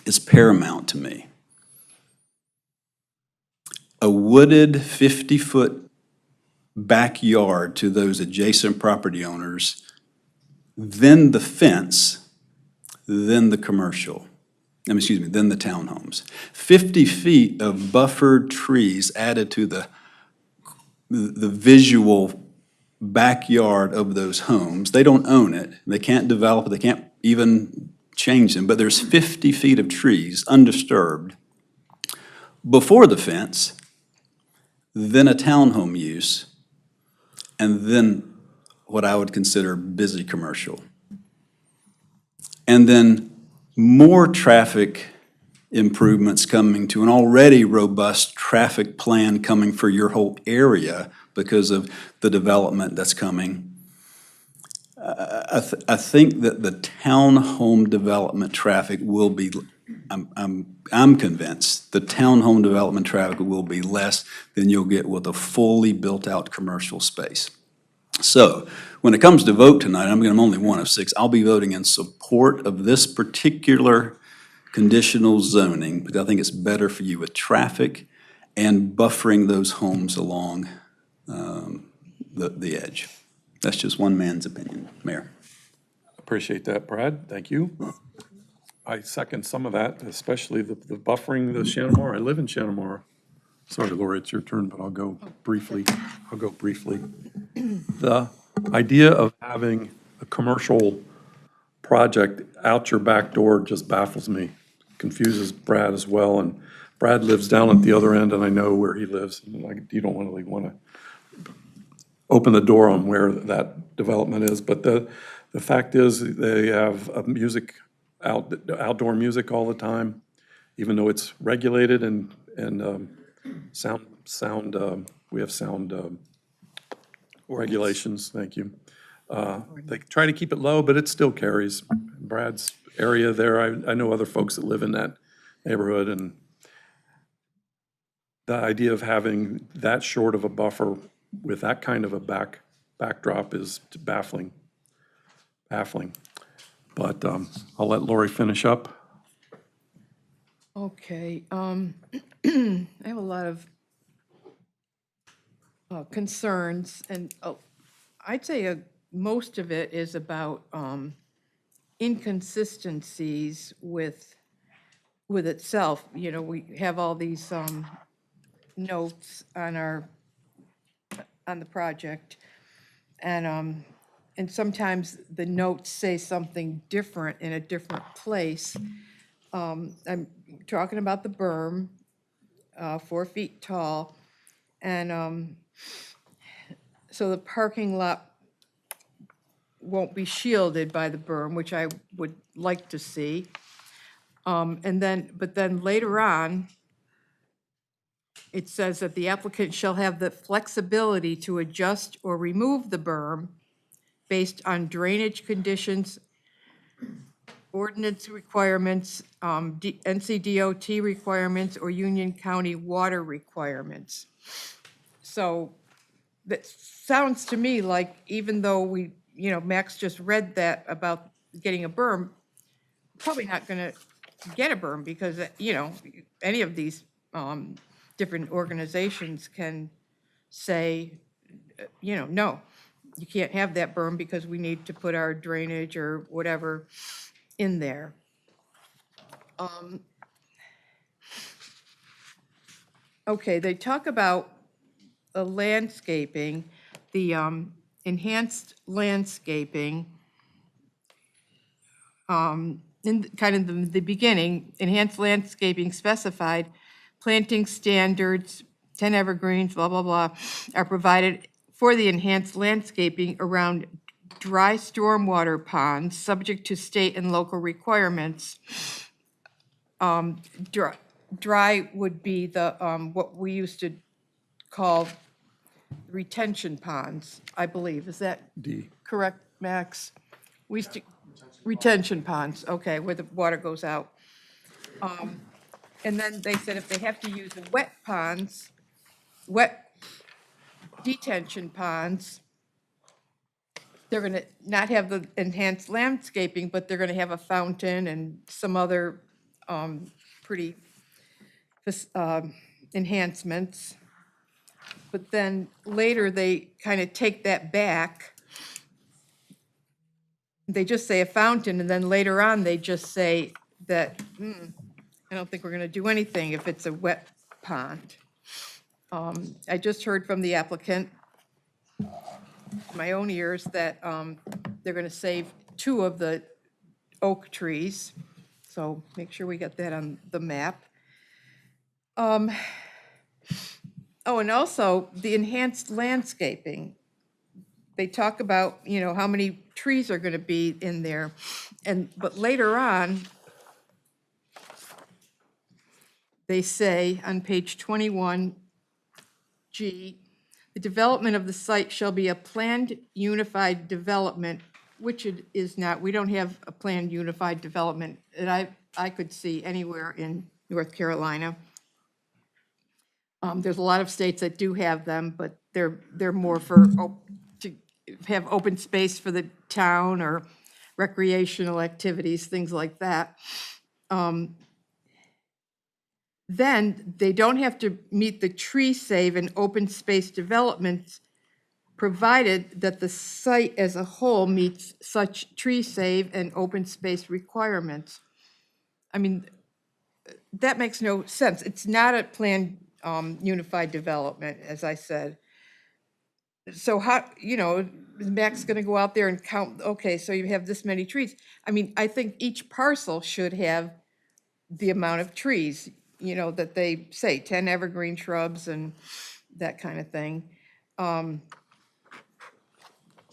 is paramount to me. A wooded 50-foot backyard to those adjacent property owners, then the fence, then the commercial. than the townhomes. 50 feet of buffered trees added to the visual backyard of those homes. They don't own it. They can't develop it. They can't even change them. But there's 50 feet of trees undisturbed before the fence, then a townhome use, and then what I would consider busy commercial. And then more traffic improvements coming to an already robust traffic plan coming for your whole area because of the development that's coming. I think that the townhome development traffic will be, I'm convinced, the townhome development traffic will be less than you'll get with a fully built-out commercial space. So, when it comes to vote tonight, I'm only one of 6. I'll be voting in support of this particular conditional zoning, because I think it's better for you with traffic and buffering those homes along the edge. That's just one man's opinion, Mayor. Appreciate that, Brad. Thank you. I second some of that, especially the buffering the Shanamore. I live in Shanamore. Sorry, Laura, it's your turn, but I'll go briefly. The idea of having a commercial project out your back door just baffles me, confuses Brad as well, and Brad lives down at the other end, and I know where he lives, and you don't really want to open the door on where that development is, but the fact is, they have outdoor music all the time, even though it's regulated and we have sound regulations, thank you. They try to keep it low, but it still carries. Brad's area there, I know other folks that live in that neighborhood, and the idea of having that short of a buffer with that kind of a backdrop is baffling. But I'll let Lori finish up. Okay, I have a lot of concerns, and I'd say most of it is about inconsistencies with itself. You know, we have all these notes on the project, and sometimes the notes say something different in a different place. I'm talking about the berm, 4 feet tall, and so the parking lot won't be shielded by the berm, which I would like to see. But then later on, it says that the applicant shall have the flexibility to adjust or remove the berm based on drainage conditions, ordinance requirements, NCDOT requirements, or Union County water requirements. So that sounds to me like, even though Max just read that about getting a berm, probably not gonna get a berm because, any of these different organizations can say, no, you can't have that berm because we need to put our drainage or whatever in there. Okay, they talk about the landscaping, the enhanced landscaping. In kind of the beginning, enhanced landscaping specified, planting standards, 10 evergreens, blah, blah, blah, are provided for the enhanced landscaping around dry stormwater ponds, subject to state and local requirements. Dry would be the, what we used to call retention ponds, I believe. Is that correct, Max? We used to, retention ponds, okay, where the water goes out. And then they said if they have to use wet ponds, wet detention ponds, they're gonna not have the enhanced landscaping, but they're gonna have a fountain and some other pretty enhancements. But then later, they kind of take that back. They just say a fountain, and then later on, they just say that I don't think we're going to do anything if it's a wet pond. I just heard from the applicant, my own ears, that they're going to save 2 of the oak trees. So make sure we get that on the map. Oh, and also the enhanced landscaping. They talk about, how many trees are going to be in there. But later on, they say on page 21G, the development of the site shall be a planned unified development, which it is not. We don't have a planned unified development that I could see anywhere in North Carolina. There's a lot of states that do have them, but they're more to have open space for the town or recreational activities, things like that. Then they don't have to meet the tree save and open space developments, provided that the site as a whole meets such tree save and open space requirements. I mean, that makes no sense. It's not a planned unified development, as I said. So how, is Max going to go out there and count, okay, so you have this many trees. I mean, I think each parcel should have the amount of trees, that they say, 10 evergreen shrubs and that kind of thing.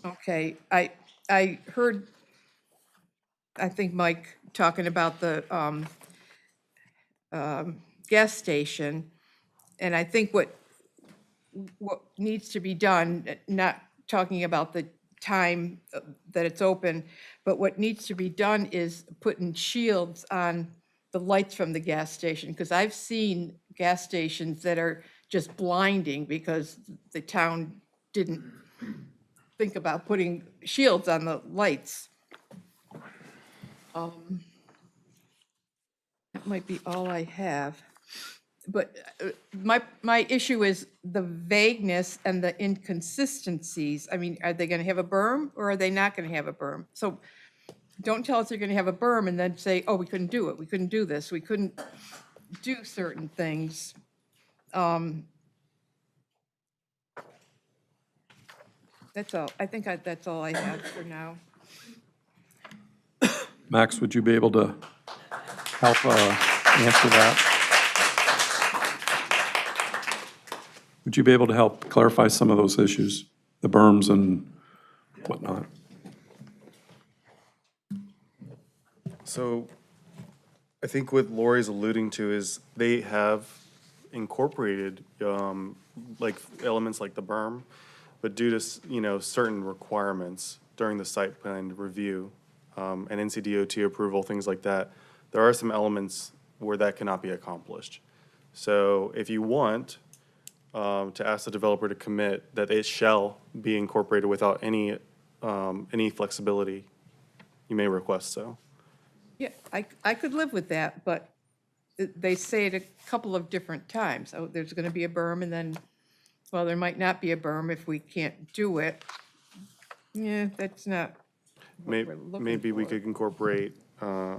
Okay, I heard, I think Mike talking about the gas station, and I think what needs to be done, not talking about the time that it's open, but what needs to be done is putting shields on the lights from the gas station, because I've seen gas stations that are just blinding because the town didn't think about putting shields on the lights. That might be all I have. But my issue is the vagueness and the inconsistencies. I mean, are they going to have a berm or are they not going to have a berm? So don't tell us they're going to have a berm and then say, oh, we couldn't do it. We couldn't do this. We couldn't do certain things. That's all. I think that's all I have for now. Max, would you be able to help answer that? Would you be able to help clarify some of those issues, the berms and whatnot? So I think what Lori's alluding to is they have incorporated like elements like the berm, but due to, certain requirements during the site plan review and NCDOT approval, things like that, there are some elements where that cannot be accomplished. So if you want to ask the developer to commit that it shall be incorporated without any flexibility, you may request so. Yeah, I could live with that, but they say it a couple of different times. Oh, there's going to be a berm, and then, well, there might not be a berm if we can't do it. Yeah, that's not what we're looking Maybe we for. could incorporate, I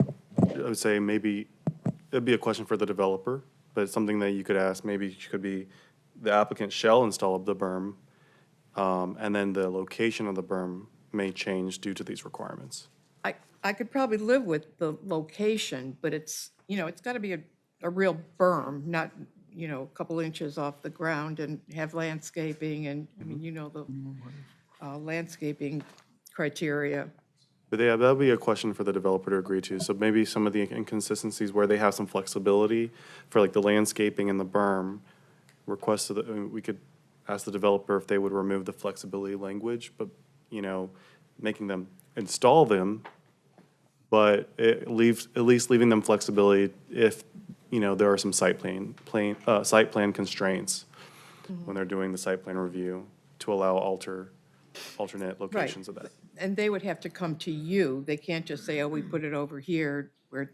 would say maybe, it'd be a question for the developer, but it's something that you could ask, maybe it could be, the applicant shall install the berm, and then the location of the berm may change due to these requirements. I could probably live with the location, but it's, it's got to be a real berm, not, a couple inches off the ground and have landscaping and, I mean, the landscaping criteria. But yeah, that'll be a question for the developer to agree to. So maybe some of the inconsistencies where they have some flexibility for like the landscaping and the berm, request we could ask the developer if they would remove the flexibility language, but, making them install them, but at least leaving them flexibility if, there are some site plan constraints when they're doing the site plan review to allow alternate locations of that. And they would have to come to you. They can't just say, oh, we put it over here where, it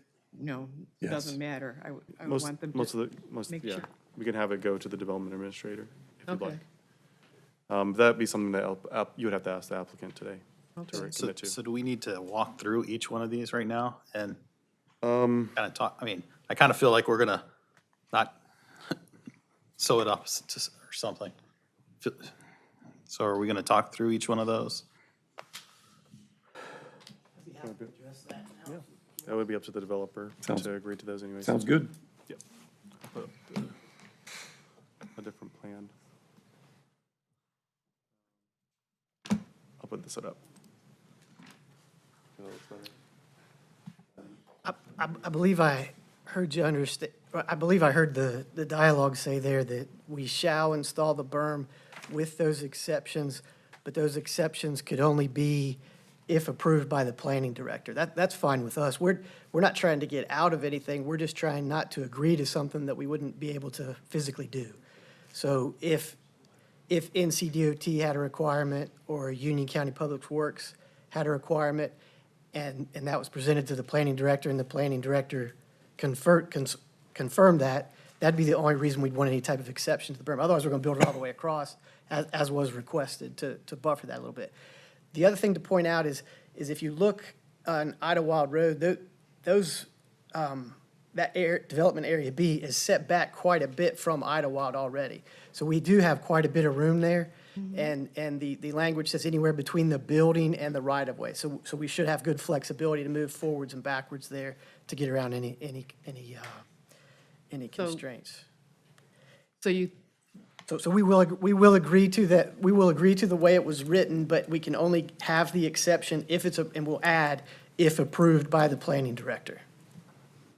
Yes. doesn't matter. I would want them to make sure. We can have it go to the development administrator if you'd Okay. like. That'd be something that you would have to ask the applicant today to So commit to. so do we need to walk through each one of these right now and Kind of talk, I mean, I kind of feel like we're gonna not sew it up or something. So are we gonna talk through each one of those? That would be up to the developer Sounds- to agree to those anyways. Sounds good. Yep. I'll put up a different plan. I'll put this up. I believe I heard you understand, I believe I heard the dialogue say there that we shall install the berm with those exceptions, but those exceptions could only be if approved by the planning director. That's fine with us. We're not trying to get out of anything. We're just trying not to agree to something that we wouldn't be able to physically do. So if NCDOT had a requirement or Union County Public Works had a requirement, and that was presented to the planning director, and the planning director confirmed that, that'd be the only reason we'd want any type of exception to the berm. Otherwise, we're gonna build it all the way across, as was requested, to buffer that a little bit. The other thing to point out is if you look on Idlewild Road, development area B is set back quite a bit from Idlewild already. So we do have quite a bit of room there, and the language says anywhere between the building and the right-of-way. So we should have good flexibility to move forwards and backwards there to get around any constraints. So we will agree to that, we will agree to the way it was written, but we can only have the exception if and we'll add, if approved by the planning director.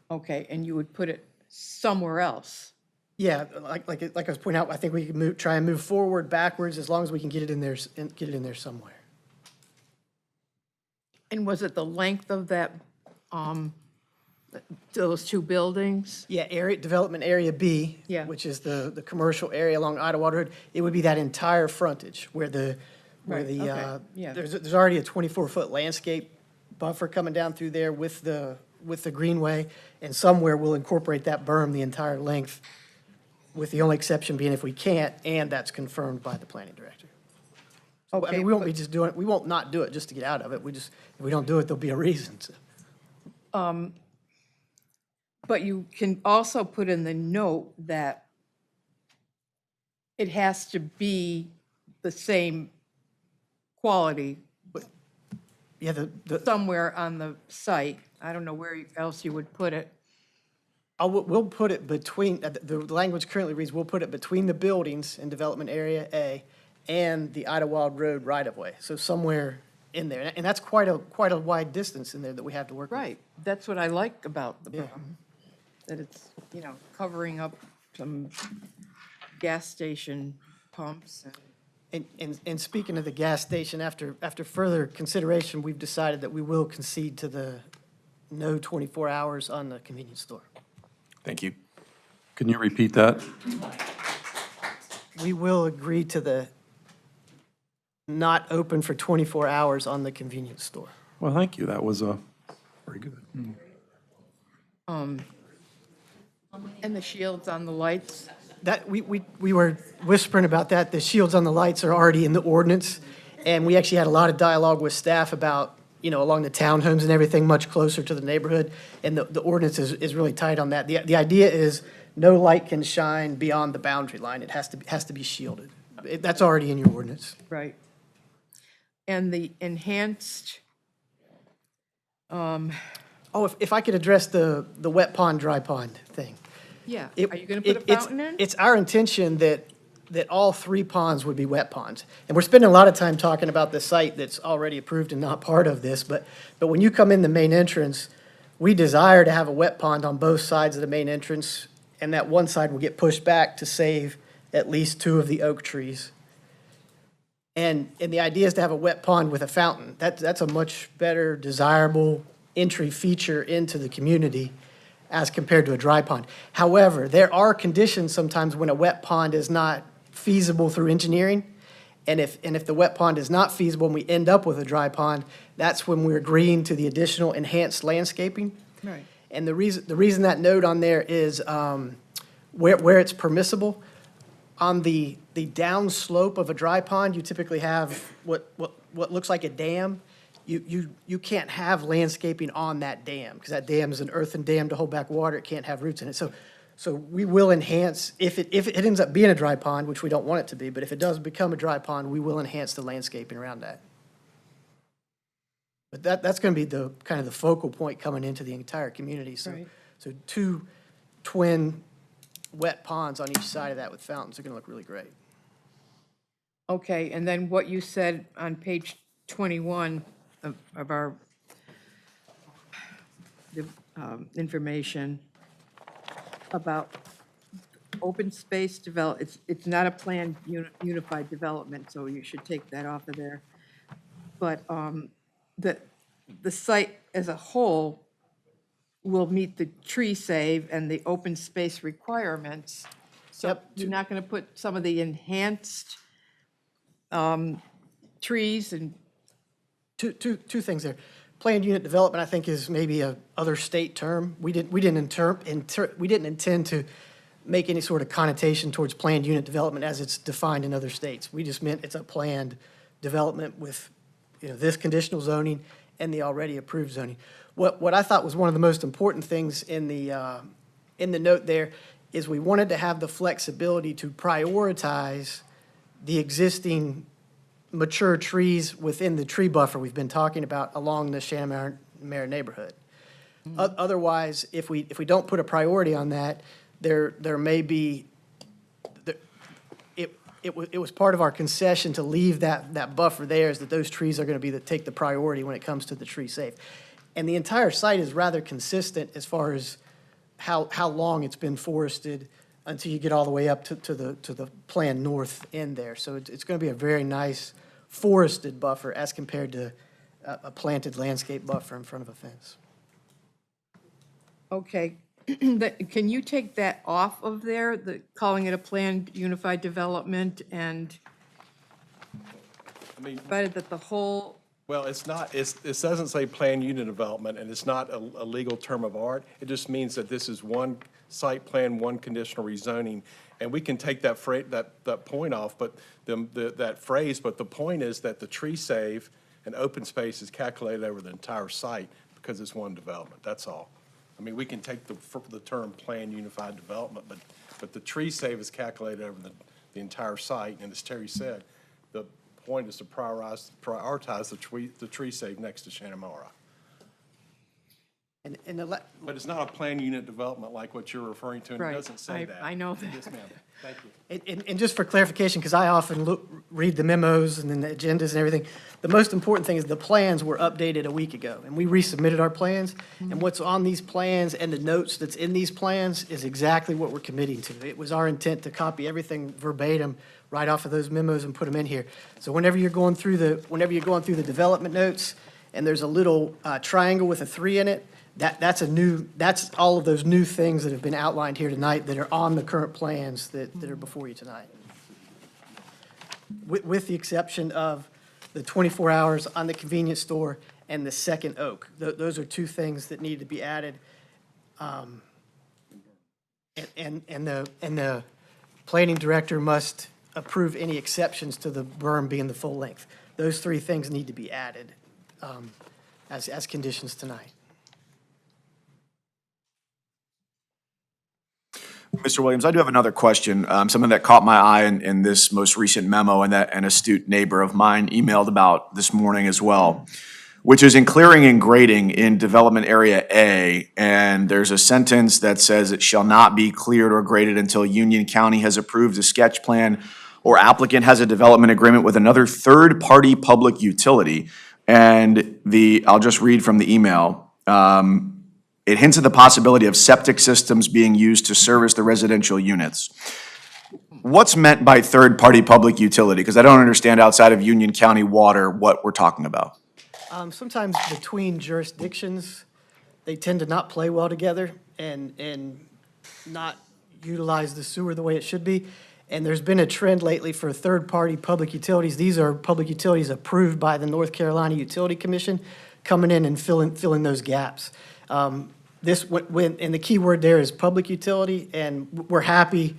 Okay, and you would put it somewhere else? Yeah, like I was pointing out, I think we can try and move forward, backwards, as long as we can get it in there somewhere. And was it the length of that, those two buildings? Yeah, development area B, Yeah. which is the commercial area along Idlewild Road, it would be that entire frontage where Right, okay, yeah. there's already a 24-foot landscape buffer coming down through there with the greenway, and somewhere we'll incorporate that berm the entire length, with the only exception being if we can't, and that's confirmed by the planning director. So, I Okay, mean, we won't be just doing it, we won't not do it just to get out of it, if we don't do it, there'll be a reason. But you can also put in the note that it has to be the same quality Yeah, somewhere on the site. I don't know where else you would put it. We'll put it between, the language currently reads, we'll put it between the buildings in development area A and the Idlewild Road right-of-way, so somewhere in there. And that's quite a wide distance in there that we have to work with. Right, that's what I like about the Yeah. berm, that it's, covering up some gas station pumps. And speaking of the gas station, after further consideration, we've decided that we will concede to the no 24 hours on the convenience store. Thank you. Can you repeat that? We will agree to the not open for 24 hours on the convenience store. Well, thank you. That was very good. And the shields on the lights. That, we were whispering about that. The shields on the lights are already in the ordinance, and we actually had a lot of dialogue with staff about, along the townhomes and everything, much closer to the neighborhood, and the ordinance is really tight on that. The idea is no light can shine beyond the boundary line. It has to be shielded. That's already in your ordinance. Right. And the enhanced, Oh, if I could address the wet pond, dry pond thing. yeah, It- are you going to put a it's- fountain in? It's our intention that all three ponds would be wet ponds. And we're spending a lot of time talking about the site that's already approved and not part of this, but when you come in the main entrance, we desire to have a wet pond on both sides of the main entrance, and that one side will get pushed back to save at least 2 of the oak trees. And the idea is to have a wet pond with a fountain. That's a much better desirable entry feature into the community as compared to a dry pond. However, there are conditions sometimes when a wet pond is not feasible through engineering. And if the wet pond is not feasible and we end up with a dry pond, that's when we're agreeing to the additional enhanced landscaping. Right. And the reason that note on there is where it's permissible. On the downslope of a dry pond, you typically have what looks like a dam. you can't have landscaping on that dam, because that dam is an earthen dam to hold back water, it can't have roots in it. So we will enhance, if it ends up being a dry pond, which we don't want it to be, but if it does become a dry pond, we will enhance the landscaping around that. But that's going to be the, kind of the focal point coming into the entire community. Right. So 2 twin wet ponds on each side of that with fountains are going to look really great. Okay, and then what you said on page 21 of our information about open space it's not a planned unified development, so you should take that off of there. But the site as a whole will meet the tree save and the open space requirements. So Yep. you're not going to put some of the enhanced trees and, Two things there. Planned unit development, I think, is maybe a other state term. We didn't intend to make any sort of connotation towards planned unit development as it's defined in other states. We just meant it's a planned development with, this conditional zoning and the already approved zoning. What I thought was one of the most important things in the note there is we wanted to have the flexibility to prioritize the existing mature trees within the tree buffer we've been talking about along the Shannon Mare neighborhood. Otherwise, if we don't put a priority on that, there may be, it was part of our concession to leave that buffer there, is that those trees are going to take the priority when it comes to the tree safe. And the entire site is rather consistent as far as how long it's been forested until you get all the way up to the planned north end there. So it's going to be a very nice forested buffer as compared to a planted landscape buffer in front of a fence. okay. Can you take that off of there, calling it a planned unified development, and I mean, but that the whole, well, it's not, it doesn't say planned unit development, and it's not a legal term of art. It just means that this is one site plan, one conditional rezoning, and we can take that that point off, but that phrase, but the point is that the tree save and open space is calculated over the entire site because it's one development, that's all. I mean, we can take the term planned unified development, but the tree save is calculated over the entire site, and as Terry said, the point is to prioritize the tree save next to Shanamara. But it's not a planned unit development like what you're referring to, and it Right. doesn't say that. I know that. Yes, ma'am. Thank you. And just for clarification, because I often read the memos and then the agendas and everything, the most important thing is the plans were updated a week ago, and we resubmitted our plans, and what's on these plans and the notes that's in these plans is exactly what we're committing to. It was our intent to copy everything verbatim right off of those memos and put them in here. So whenever you're going through the development notes, and there's a little triangle with a 3 in it, that's all of those new things that have been outlined here tonight that are on the current plans that are before you tonight. With the exception of the 24 hours on the convenience store and the second oak. Those are 2 things that need to be added. And the planning director must approve any exceptions to the berm being the full length. Those 3 things need to be added as conditions tonight. Mr. Williams, I do have another question, something that caught my eye in this most recent memo and that an astute neighbor of mine emailed about this morning as well, which is in clearing and grading in Development Area A, and there's a sentence that says it shall not be cleared or graded until Union County has approved a sketch plan or applicant has a development agreement with another third-party public utility. And I'll just read from the email. It hints at the possibility of septic systems being used to service the residential units. What's meant by third-party public utility? Because I don't understand outside of Union County water what we're talking about. Sometimes between jurisdictions, they tend to not play well together and not utilize the sewer the way it should be. And there's been a trend lately for third-party public utilities. These are public utilities approved by the North Carolina Utility Commission coming in and filling those gaps. And the key word there is public utility, and we're happy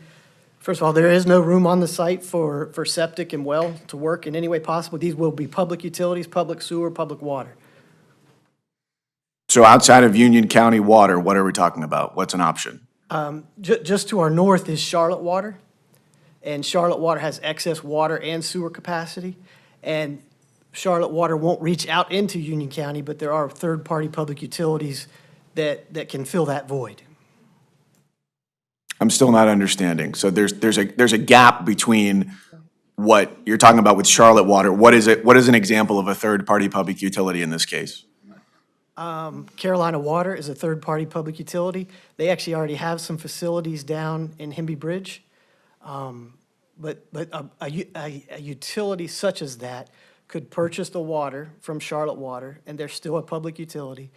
First of all, there is no room on the site for septic and well to work in any way possible. These will be public utilities, public sewer, public water. So outside of Union County water, what are we talking about? What's an option? Just to our north is Charlotte Water, and Charlotte Water has excess water and sewer capacity. And Charlotte Water won't reach out into Union County, but there are third-party public utilities that can fill that void. I'm still not understanding. So there's a gap between what you're talking about with Charlotte Water. What is it? What is an example of a third-party public utility in this case? Carolina Water is a third-party public utility. They actually already have some facilities down in Hemby Bridge. But a utility such as that could purchase the water from Charlotte Water, and they're still a public utility,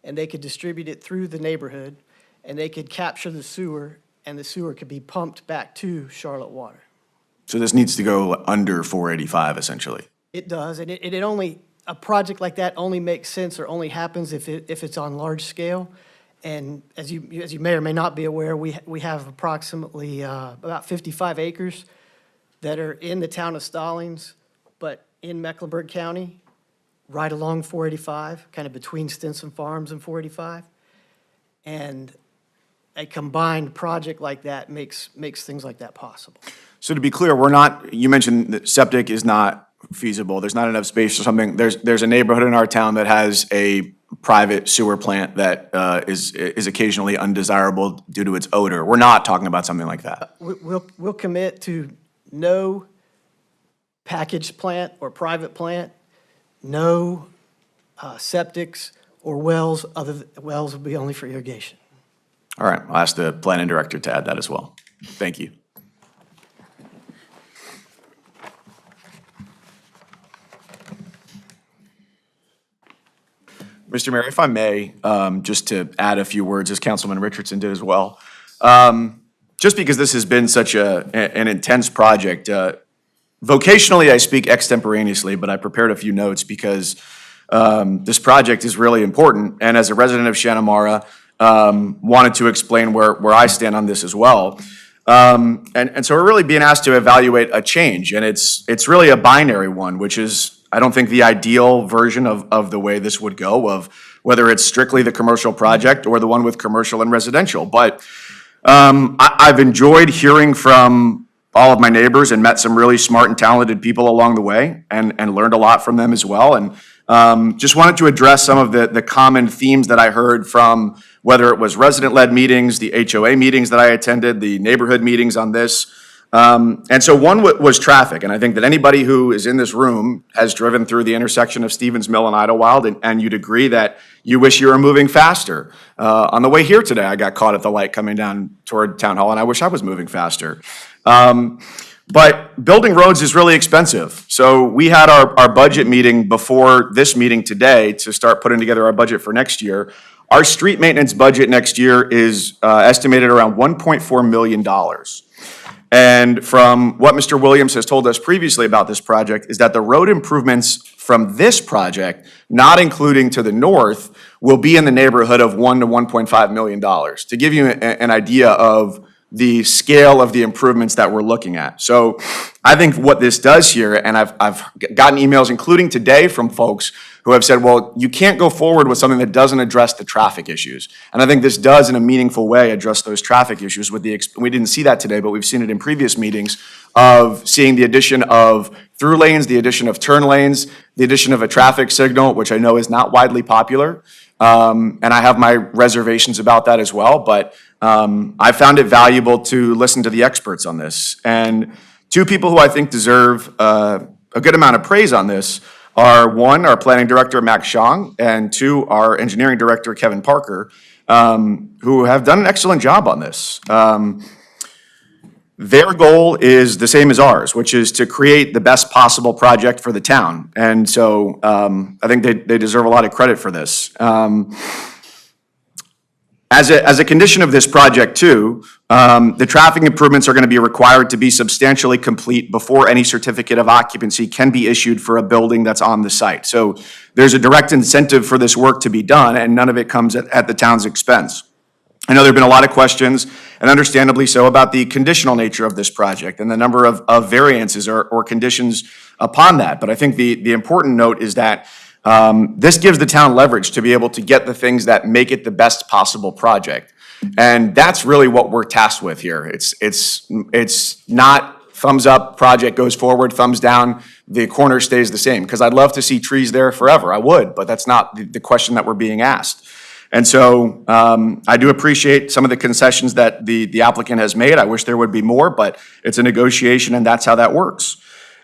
and they could distribute it through the neighborhood, and they could capture the sewer, and the sewer could be pumped back to Charlotte Water. So this needs to go under 485, essentially. It does, and it only, a project like that only makes sense or only happens if it's on large scale. And as you may or may not be aware, we have approximately about 55 acres that are in the town of Stallings, but in Mecklenburg County, right along 485, kind of between Stinson Farms and 485. And a combined project like that makes things like that possible. So to be clear, we're not, you mentioned that septic is not feasible. There's not enough space or something. There's a neighborhood in our town that has a private sewer plant that is occasionally undesirable due to its odor. We're not talking about something like that. We'll commit to no packaged plant or private plant, no septics or wells, wells will be only for irrigation. All right, I'll ask the planning director to add that as well. Thank you. Mr. Mayor, if I may, just to add a few words, as Councilman Richardson did as well. Just because this has been such an intense project, vocationally I speak extemporaneously, but I prepared a few notes because this project is really important. And as a resident of Shannamara, wanted to explain where I stand on this as well. And so we're really being asked to evaluate a change, and it's really a binary one, which is, I don't think, the ideal version of the way this would go, of whether it's strictly the commercial project or the one with commercial and residential. But I've enjoyed hearing from all of my neighbors and met some really smart and talented people along the way, and learned a lot from them as well. And just wanted to address some of the common themes that I heard from whether it was resident-led meetings, the HOA meetings that I attended, the neighborhood meetings on this. And so one was traffic, and I think that anybody who is in this room has driven through the intersection of Stevens Mill and Idlewild, and you'd agree that you wish you were moving faster. On the way here today, I got caught at the light coming down toward Town Hall, and I wish I was moving faster. But building roads is really expensive. So we had our budget meeting before this meeting today to start putting together our budget for next year. Our street maintenance budget next year is estimated around $1.4 million. And from what Mr. Williams has told us previously about this project is that the road improvements from this project, not including to the north, will be in the neighborhood of $1 to $1.5 million. To give you an idea of the scale of the improvements that we're looking at. So I think what this does here, and I've gotten emails, including today, from folks who have said, well, you can't go forward with something that doesn't address the traffic issues. And I think this does, in a meaningful way, address those traffic issues. We didn't see that today, but we've seen it in previous meetings, of seeing the addition of through lanes, the addition of turn lanes, the addition of a traffic signal, which I know is not widely popular. And I have my reservations about that as well, but I found it valuable to listen to the experts on this. And two people who I think deserve a good amount of praise on this are, one, our planning director, Max Shong, and two, our engineering director, Kevin Parker, who have done an excellent job on this. Their goal is the same as ours, which is to create the best possible project for the town. And so I think they deserve a lot of credit for this. As a condition of this project too, the traffic improvements are going to be required to be substantially complete before any certificate of occupancy can be issued for a building that's on the site. So there's a direct incentive for this work to be done, and none of it comes at the town's expense. I know there have been a lot of questions, and understandably so, about the conditional nature of this project and the number of variances or conditions upon that. But I think the important note is that this gives the town leverage to be able to get the things that make it the best possible project. And that's really what we're tasked with here. It's not thumbs up, project goes forward, thumbs down, the corner stays the same. Because I'd love to see trees there forever, I would, but that's not the question that we're being asked. And so I do appreciate some of the concessions that the applicant has made. I wish there would be more, but it's a negotiation and that's how that works.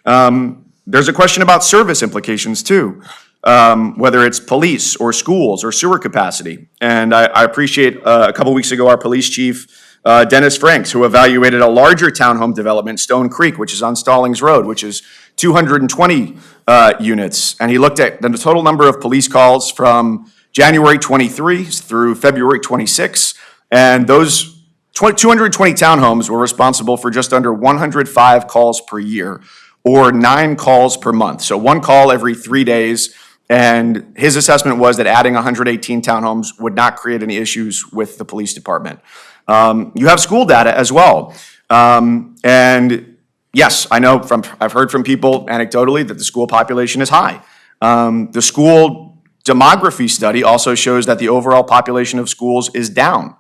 There's a question about service implications too, whether it's police or schools or sewer capacity. And I appreciate a couple weeks ago, our police chief, Dennis Franks, who evaluated a larger townhome development, Stone Creek, which is on Stallings Road, which is 220 units. And he looked at the total number of police calls from January 23 through February 26, and those 220 townhomes were responsible for just under 105 calls per year, or 9 calls per month. So 1 call every 3 days, and his assessment was that adding 118 townhomes would not create any issues with the police department. You have school data as well. And yes, I know I've heard from people anecdotally that the school population is high. The school demography study also shows that the overall population of schools is down.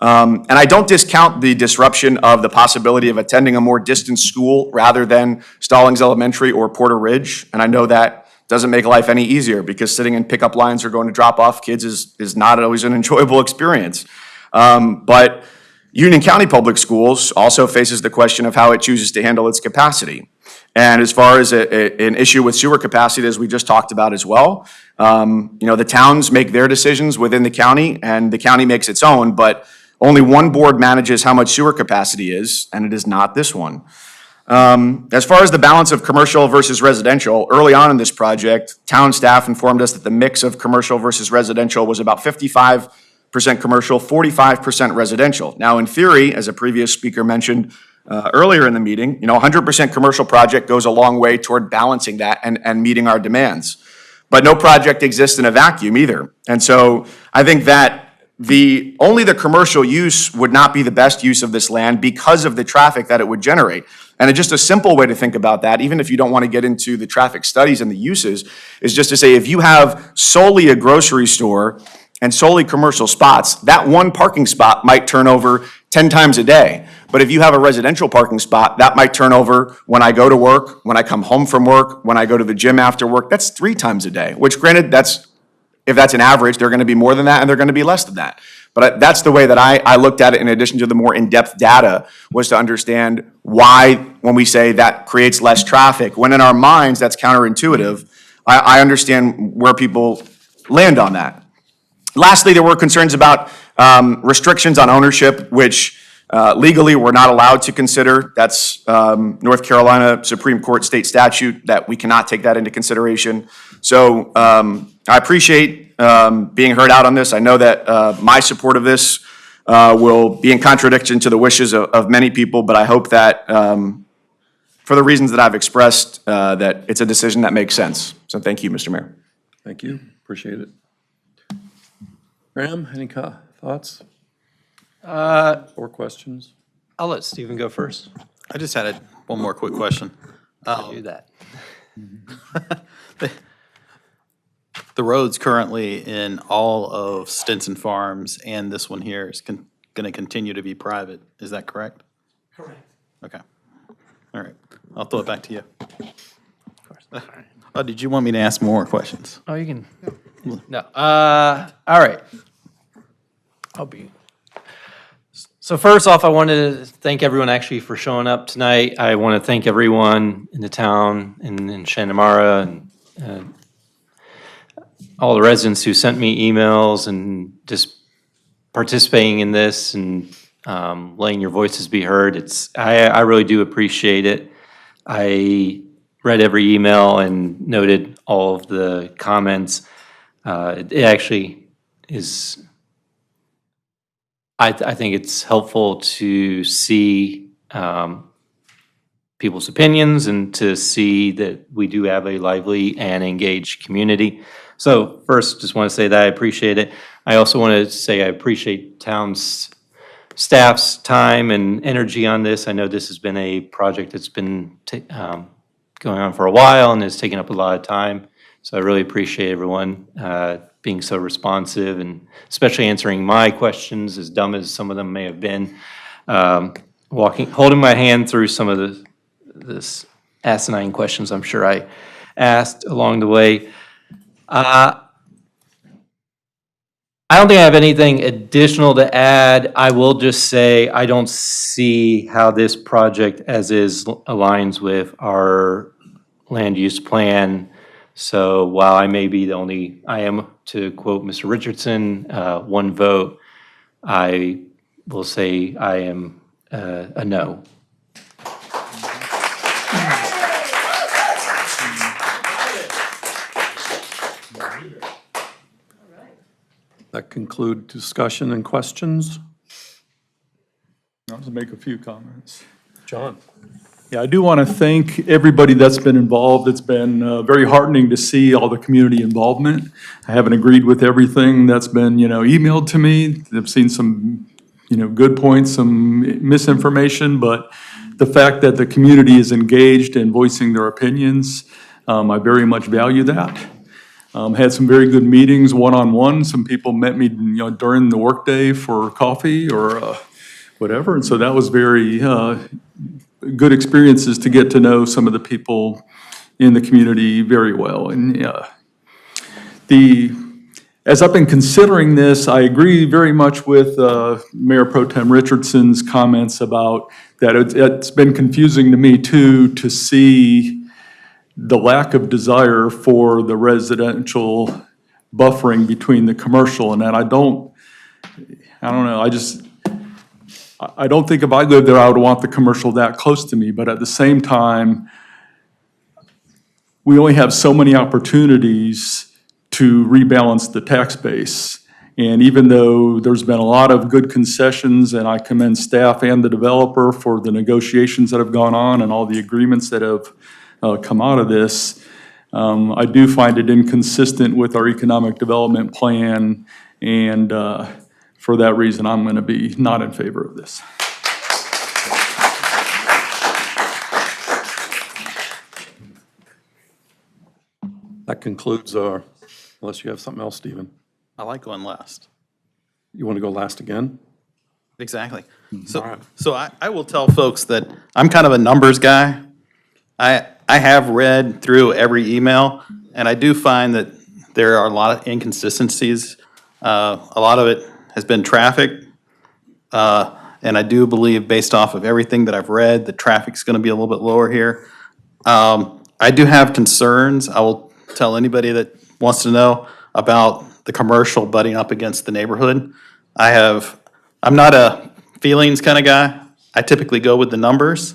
And I don't discount the disruption of the possibility of attending a more distant school rather than Stallings Elementary or Porter Ridge. And I know that doesn't make life any easier because sitting in pickup lines or going to drop off kids is not always an enjoyable experience. But Union County Public Schools also faces the question of how it chooses to handle its capacity. And as far as an issue with sewer capacity, as we just talked about as well, the towns make their decisions within the county and the county makes its own, but only one board manages how much sewer capacity is, and it is not this one. As far as the balance of commercial versus residential, early on in this project, town staff informed us that the mix of commercial versus residential was about 55% commercial, 45% residential. Now, in theory, as a previous speaker mentioned earlier in the meeting, 100% commercial project goes a long way toward balancing that and meeting our demands. But no project exists in a vacuum either. And so I think that only the commercial use would not be the best use of this land because of the traffic that it would generate. And just a simple way to think about that, even if you don't want to get into the traffic studies and the uses, is just to say if you have solely a grocery store and solely commercial spots, that one parking spot might turn over 10 times a day. But if you have a residential parking spot, that might turn over when I go to work, when I come home from work, when I go to the gym after work. That's 3 times a day, which granted, if that's an average, they're going to be more than that and they're going to be less than that. But that's the way that I looked at it in addition to the more in-depth data, was to understand why, when we say that creates less traffic, when in our minds that's counterintuitive, I understand where people land on that. Lastly, there were concerns about restrictions on ownership, which legally we're not allowed to consider. That's North Carolina Supreme Court state statute that we cannot take that into consideration. So I appreciate being heard out on this. I know that my support of this will be in contradiction to the wishes of many people, but I hope that for the reasons that I've expressed, that it's a decision that makes sense. So thank you, Mr. Mayor. Thank you, appreciate it. Graham, any thoughts or questions? I'll let Stephen go first. I just had one more quick question. Do that. The roads currently in all of Stinson Farms and this one here is going to continue to be private. Is that correct? Correct. Okay. All right. I'll throw it back to you. Of course. Oh, did you want me to ask more questions? Oh, you can. No. All right. So first off, I wanted to thank everyone actually for showing up tonight. I want to thank everyone in the town and in Shanamara and all the residents who sent me emails and just participating in this and letting your voices be heard. I really do appreciate it. I read every email and noted all of the comments. It actually is, I think it's helpful to see people's opinions and to see that we do have a lively and engaged community. So first, just want to say that I appreciate it. I also want to say I appreciate town's staff's time and energy on this. I know this has been a project that's been going on for a while and has taken up a lot of time. So I really appreciate everyone being so responsive and especially answering my questions, as dumb as some of them may have been. Holding my hand through some of this asinine questions I'm sure I asked along the way. I don't think I have anything additional to add. I will just say I don't see how this project as is aligns with our land use plan. So while I may be I am, to quote Mr. Richardson, one vote, I will say I am a no. That conclude discussion and questions. I'll just make a few comments. John? Yeah, I do want to thank everybody that's been involved. It's been very heartening to see all the community involvement. I haven't agreed with everything that's been, emailed to me. I've seen some, good points, some misinformation, but the fact that the community is engaged in voicing their opinions, I very much value that. Had some very good meetings, one-on-one. Some people met me, during the workday for coffee or whatever, and so that was very good experiences to get to know some of the people in the community very well. And as I've been considering this, I agree very much with Mayor Pro Tem Richardson's comments about that it's been confusing to me too to see the lack of desire for the residential buffering between the commercial and that. I don't know, I don't think if I lived there, I would want the commercial that close to me, but at the same time, we only have so many opportunities to rebalance the tax base. And even though there's been a lot of good concessions, and I commend staff and the developer for the negotiations that have gone on and all the agreements that have come out of this, I do find it inconsistent with our economic development plan, and for that reason, I'm going to be not in favor of this. That concludes unless you have something else, Stephen. I like going last. You want to go last again? Exactly. All right. So I will tell folks that I'm kind of a numbers guy. I have read through every email, and I do find that there are a lot of inconsistencies. A lot of it has been traffic, and I do believe, based off of everything that I've read, the traffic's going to be a little bit lower here. I do have concerns. I will tell anybody that wants to know about the commercial butting up against the neighborhood. I'm not a feelings kind of guy. I typically go with the numbers.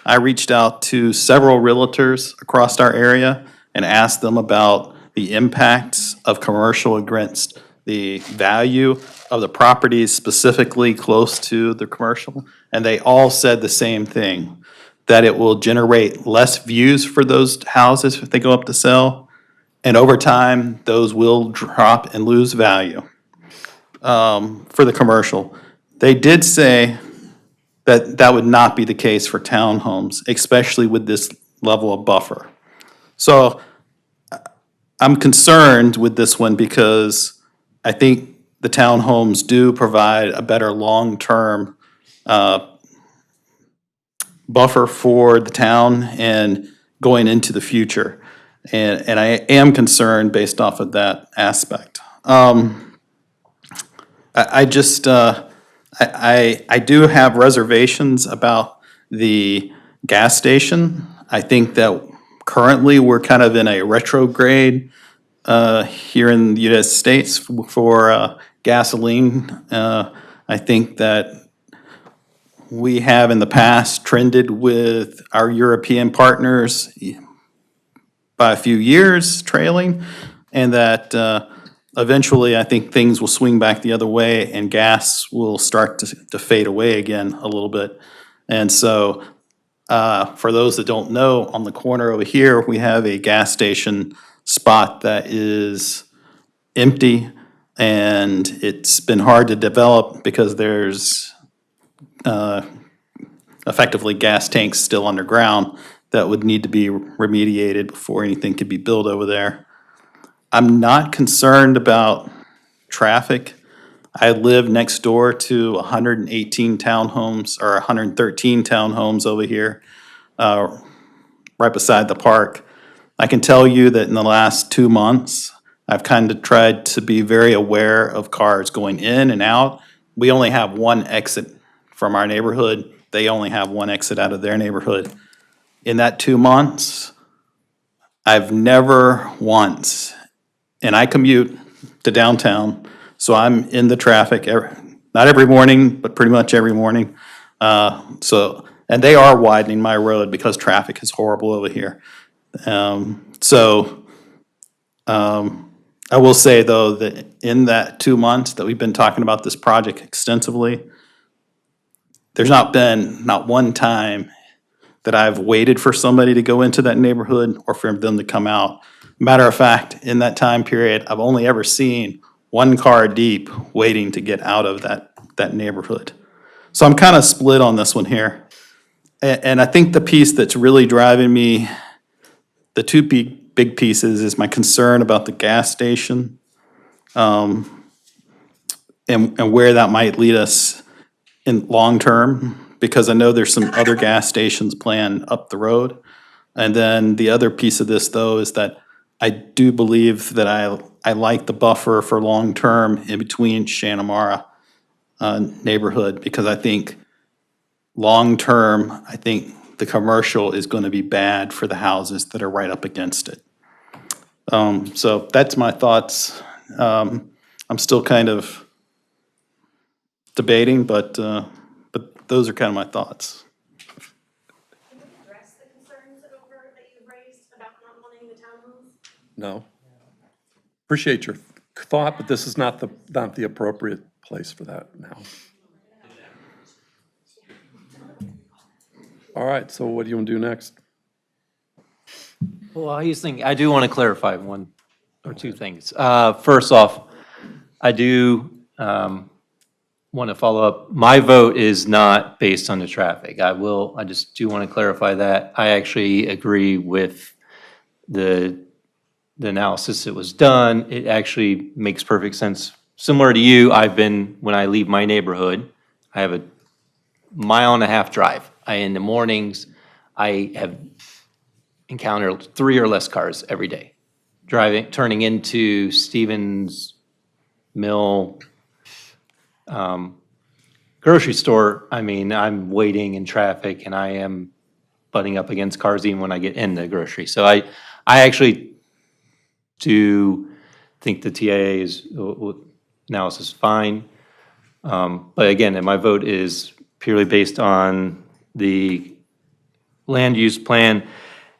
I reached out to several realtors across our area and asked them about the impacts of commercial against the value of the properties specifically close to the commercial, and they all said the same thing, that it will generate less views for those houses if they go up to sell, and over time, those will drop and lose value for the commercial. They did say that that would not be the case for townhomes, especially with this level of buffer. So I'm concerned with this one because I think the townhomes do provide a better long-term buffer for the town and going into the future. And I am concerned based off of that aspect. I do have reservations about the gas station. I think that currently we're kind of in a retrograde here in the United States for gasoline. I think that we have in the past trended with our European partners by a few years trailing, and that eventually I think things will swing back the other way and gas will start to fade away again a little bit. And so for those that don't know, on the corner over here, we have a gas station spot that is empty. and it's been hard to develop because there's effectively gas tanks still underground that would need to be remediated before anything could be built over there. I'm not concerned about traffic. I live next door to 118 townhomes, or 113 townhomes over here, right beside the park. I can tell you that in the last 2 months, I've kind of tried to be very aware of cars going in and out. We only have one exit from our neighborhood. They only have one exit out of their neighborhood. In that 2 months, I've never once, and I commute to downtown, so I'm in the traffic, not every morning, but pretty much every morning. And they are widening my road because traffic is horrible over here. I will say, though, that in that 2 months that we've been talking about this project extensively, there's not been, not one time that I've waited for somebody to go into that neighborhood or for them to come out. Matter of fact, in that time period, I've only ever seen one car deep waiting to get out of that neighborhood. So I'm kind of split on this one here. And I think the piece that's really driving me, the two big pieces, is my concern about the gas station, and where that might lead us in long-term, because I know there's some other gas stations planned up the road. And then the other piece of this, though, is that I do believe that I like the buffer for long-term in between Shannamara neighborhood, because I think long-term, I think the commercial is going to be bad for the houses that are right up against it. So that's my thoughts. I'm still kind of debating, but those are kind of my thoughts. Address the concerns that you've raised about not wanting the townhomes? No. Appreciate your thought, but this is not the appropriate place for that now. All right, so what do you want to do next? Well, I do want to clarify one or two things. First off, I do want to follow up. My vote is not based on the traffic. I just do want to clarify that. I actually agree with the analysis that was done. It actually makes perfect sense. Similar to you, when I leave my neighborhood, I have a 1.5-mile drive. In the mornings, I have encountered 3 or less cars every day, turning into Stevens Mill grocery store. I mean, I'm waiting in traffic and I am butting up against cars even when I get in the grocery. So I actually do think the TIA analysis is fine. But again, my vote is purely based on the land use plan.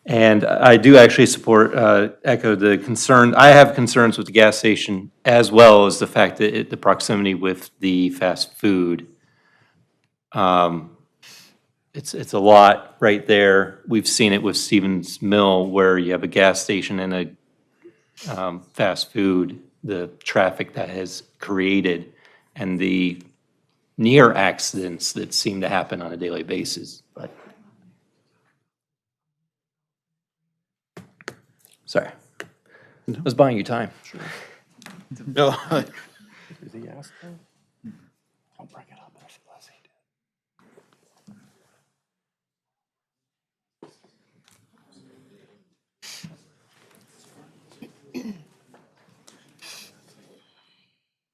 And I do actually echo the concern. I have concerns with the gas station, as well as the fact that the proximity with the fast food. It's a lot right there. We've seen it with Stevens Mill, where you have a gas station and a fast food, the traffic that has created, and the near accidents that seem to happen on a daily basis. But sorry, I was buying you time. No. Is he asked? Don't bring it up unless he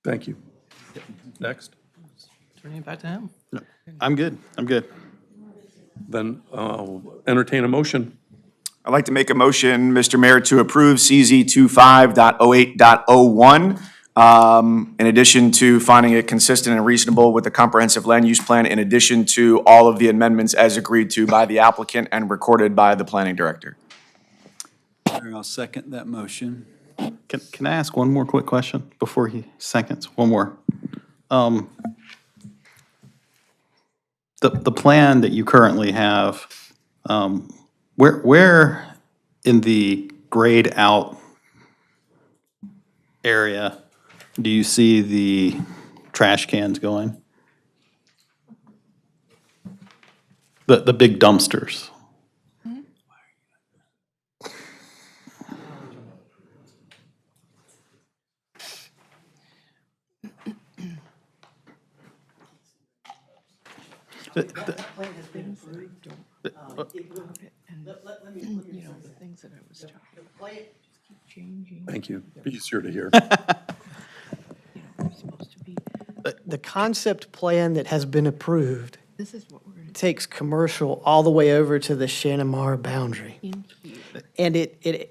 Thank you. Next. Turning it back to him. I'm good. Then I'll entertain a motion. I'd like to make a motion, Mr. Mayor, to approve CZ 25.08.01, in addition to finding it consistent and reasonable with the comprehensive land use plan, in addition to all of the amendments as agreed to by the applicant and recorded by the planning director. I'll second that motion. Can I ask one more quick question before he seconds? One more. The plan that you currently have, where in the grayed out area do you see the trash cans going? The big dumpsters? Thank you. Be easier to hear. The concept plan that has been approved takes commercial all the way over to the Shanamar boundary. And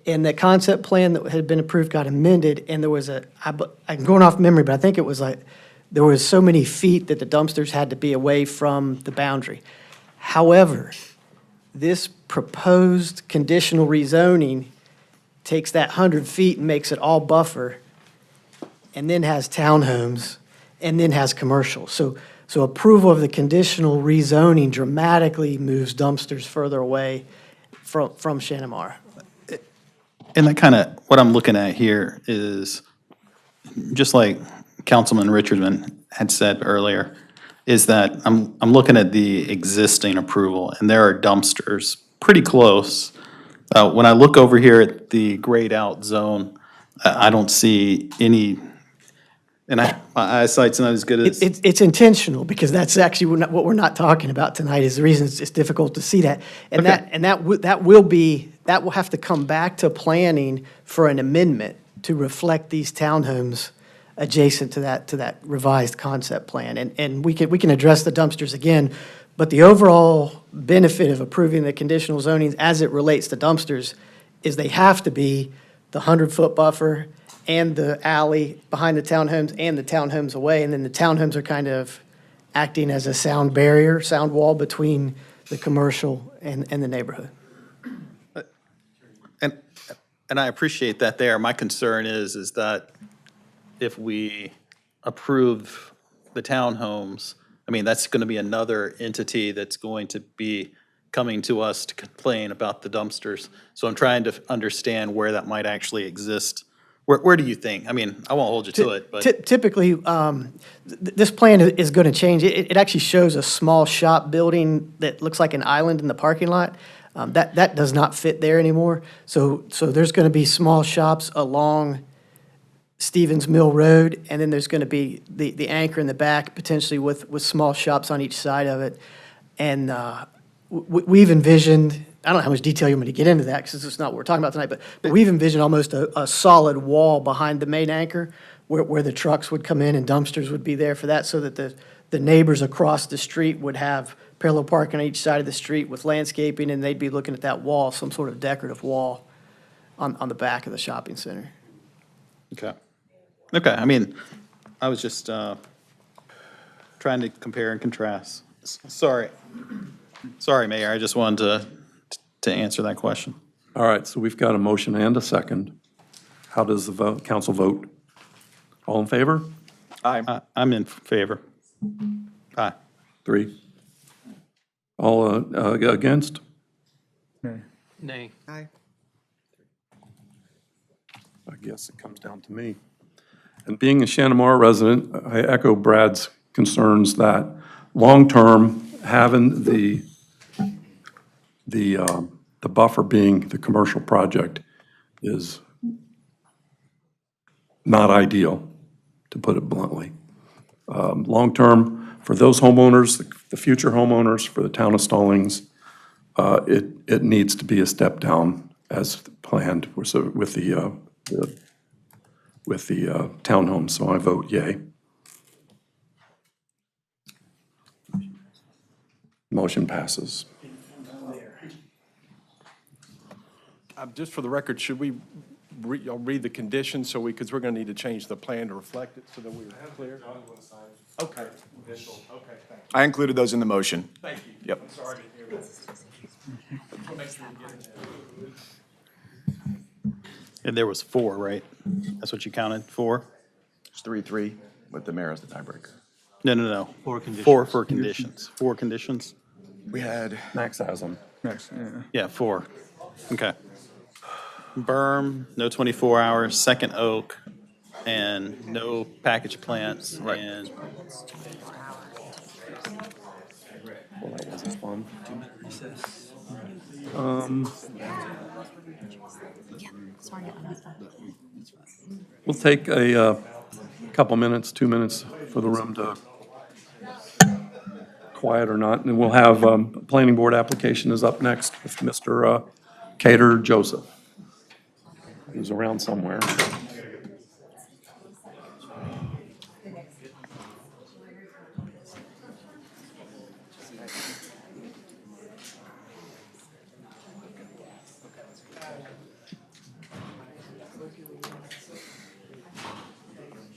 and the concept plan that had been approved got amended, and there was I'm going off memory, but I think it was like, there was so many feet that the dumpsters had to be away from the boundary. However, this proposed conditional rezoning takes that 100 feet and makes it all buffer, and then has townhomes, and then has commercial. So approval of the conditional rezoning dramatically moves dumpsters further away from Shanamar. And that kind of, what I'm looking at here is, just like Councilman Richardson had said earlier, is that I'm looking at the existing approval, and there are dumpsters pretty close. When I look over here at the grayed out zone, I don't see any, and my eyesight's not as good as. It's intentional, because that's actually what we're not talking about tonight, is the reason it's difficult to see that. And that will have to come back to planning for an amendment to reflect these townhomes adjacent to that revised concept plan. And we can address the dumpsters again, but the overall benefit of approving the conditional zonings as it relates to dumpsters is they have to be the 100-foot buffer and the alley behind the townhomes and the townhomes away, and then the townhomes are kind of acting as a sound barrier, sound wall between the commercial and the neighborhood. And I appreciate that there. My concern is that if we approve the townhomes, I mean, that's going to be another entity that's going to be coming to us to complain about the dumpsters. So I'm trying to understand where that might actually exist. Where do you think? I mean, I won't hold you to it, but. Typically, this plan is going to change. It actually shows a small shop building that looks like an island in the parking lot. That does not fit there anymore. So there's going to be small shops along Stevens Mill Road, and then there's going to be the anchor in the back, potentially with small shops on each side of it. And we've envisioned, I don't know how much detail you want me to get into that, because it's not what we're talking about tonight, but we've envisioned almost a solid wall behind the main anchor where the trucks would come in and dumpsters would be there for that, so that the neighbors across the street would have parallel parking on each side of the street with landscaping, and they'd be looking at that wall, some sort of decorative wall on the back of the shopping center. Okay. Okay, I mean, I was just trying to compare and contrast. Sorry, Mayor, I just wanted to answer that question. All right, so we've got a motion and a second. How does the council vote? All in favor? I'm in favor. Aye. 3. All against? Nay. Aye. I guess it comes down to me. And being a Shanamar resident, I echo Brad's concerns that long-term, having the buffer being the commercial project is not ideal, to put it bluntly. Long-term, for those homeowners, the future homeowners, for the town of Stallings, it needs to be a step down as planned with the townhomes, so I vote yay. Motion passes. Just for the record, should we read the conditions so because we're going to need to change the plan to reflect it so that we're clear? Okay. Okay, thanks. I included those in the motion. Thank you. Yep. I'm sorry to hear that. We'll make sure we get it. And there was 4, right? That's what you counted, 4? It's 3-3 with the mayor as the tiebreaker. No. 4 conditions. 4 for conditions. 4 conditions? We had. Max has them. Yeah, 4. Okay. Berm, no 24 hours, second oak, and no package plants, and Well, that wasn't fun. We'll take a couple minutes, 2 minutes for the room to quiet or not, and then we'll have, planning board application is up next with Mr. Cater Joseph, who's around somewhere.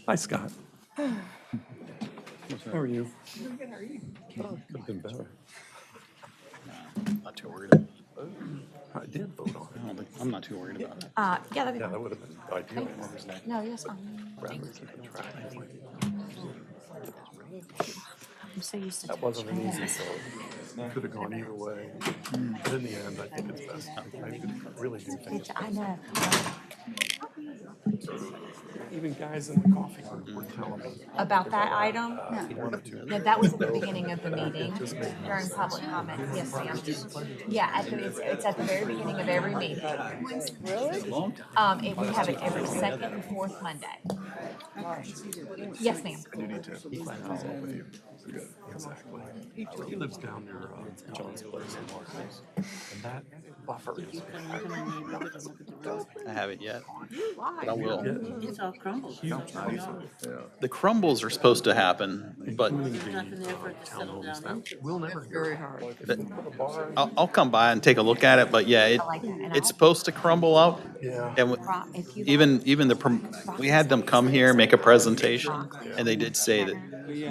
Hi, Scott. How are you? Could have been better. not too worried. I did vote on it. I'm not too worried about it. Yeah, that'd be Yeah, that would have been ideal. No, yes, fine. Rather than keeping track. I'm so used to. That wasn't an easy vote. Could have gone either way. But in the end, I think it's best. I really do think. I know. Even guys in the coffee group were telling me. About that item? He wanted to. No, that was at the beginning of the meeting, during public comment. Yes, ma'am. Yeah, it's at the very beginning of every meeting. Really? We have it every second and fourth Monday. Yes, ma'am. I do need to follow up with you. Good, exactly. He lives down near John's place in Marcus. And that buffer is. I haven't yet, but I will. It's all crumbled. The crumbles are supposed to happen, but Nothing there for it to settle down into. We'll never hear. I'll come by and take a look at it, but yeah, it's supposed to crumble up. Yeah. And we had them come here, make a presentation, and they did say that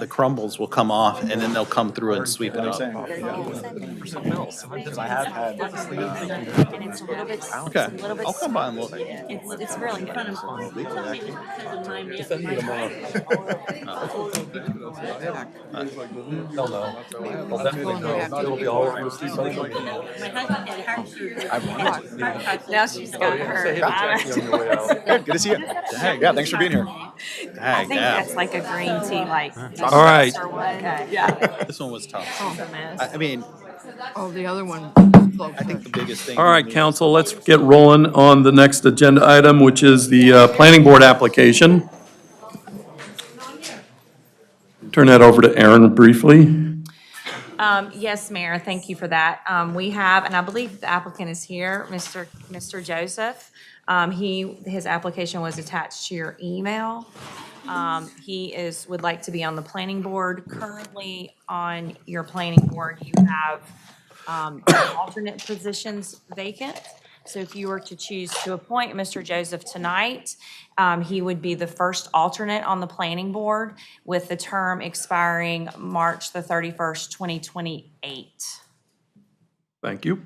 the crumbles will come off, and then they'll come through and sweep it up. For something else. Because I have had. And it's a little bit, Okay, I'll come by and look. it's really good. They'll know. They'll definitely know. It'll be all over the street. My husband had heart surgery. Now she's got her. Good to see you. Yeah, thanks for being here. I think that's like a green tea, like. All right. Okay, yeah. This one was tough. It's a mess. I mean, Oh, the other one. I think the biggest thing. All right, council, let's get rolling on the next agenda item, which is the planning board application. Turn that over to Aaron briefly. Yes, Mayor, thank you for that. We have, and I believe the applicant is here, Mr. Joseph. His application was attached to your email. He would like to be on the planning board. Currently on your planning board, you have alternate positions vacant. So if you were to choose to appoint Mr. Joseph tonight, he would be the first alternate on the planning board with the term expiring March the 31st, 2028. Thank you.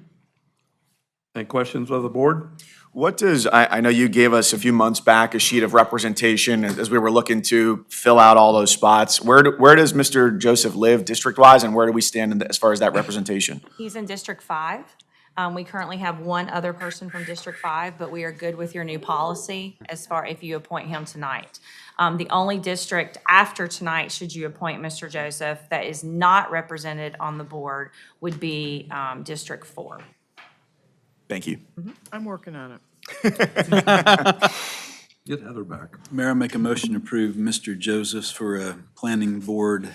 Any questions of the board? What does, I know you gave us a few months back a sheet of representation as we were looking to fill out all those spots. Where does Mr. Joseph live district-wise, and where do we stand as far as that representation? He's in District 5. We currently have one other person from District 5, but we are good with your new policy as far if you appoint him tonight. The only district after tonight, should you appoint Mr. Joseph, that is not represented on the board would be District 4. Thank you. I'm working on it. Get Heather back. Mayor, I make a motion to approve Mr. Josephs for a planning board.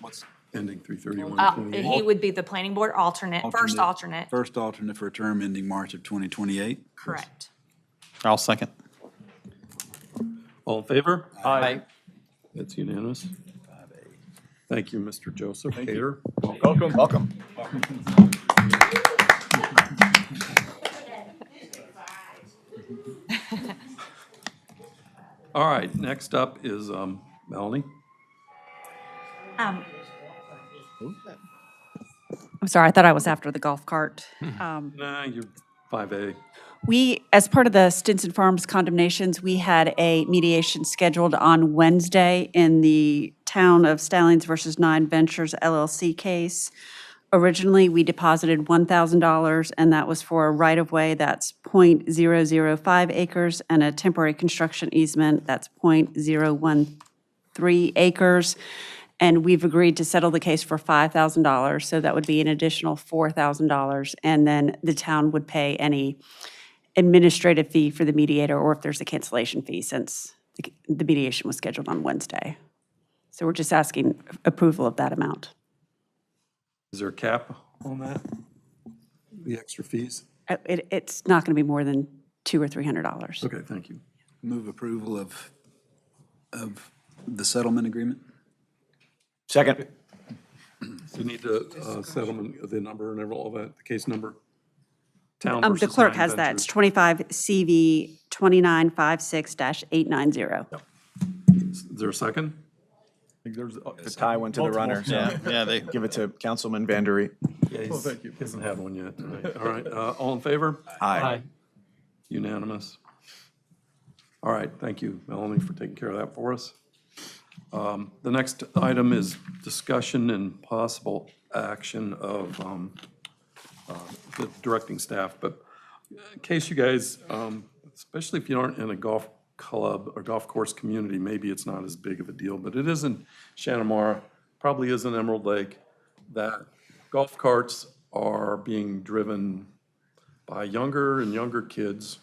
What's Ending 3/31/28. He would be the planning board first alternate. First alternate for a term ending March of 2028. Correct. I'll second. All in favor? Aye. That's unanimous. Thank you, Mr. Joseph. Cater. Welcome. All right, next up is Melanie. I'm sorry, I thought I was after the golf cart. Nah, you're 5A. We, as part of the Stinson Farms condemnations, we had a mediation scheduled on Wednesday in the town of Stallings versus Nine Ventures LLC case. Originally, we deposited $1,000, and that was for a right-of-way that's .005 acres and a temporary construction easement that's .013 acres. And we've agreed to settle the case for $5,000, so that would be an additional $4,000. And then the town would pay any administrative fee for the mediator, or if there's a cancellation fee, since the mediation was scheduled on Wednesday. So we're just asking approval of that amount. Is there a cap on that? The extra fees? It's not going to be more than $200 or $300. Okay, thank you. Move approval of the settlement agreement? Second. So you need the settlement, the number and all that, the case number? Town The versus clerk Nine has that. It's Ventures. 25 CV 2956-890. Is there a second? I think there's. The tie went to the runner, so Yeah, give it to Councilman Vandery. Yeah, Oh, thank you. he hasn't had one yet tonight. All right, all in favor? Aye. Unanimous. All right, thank you, Melanie, for taking care of that for us. The next item is discussion and possible action of the directing staff. But in case you guys, especially if you aren't in a golf club or golf course community, maybe it's not as big of a deal, but it is in Shanamara, probably is in Emerald Lake, that golf carts are being driven by younger and younger kids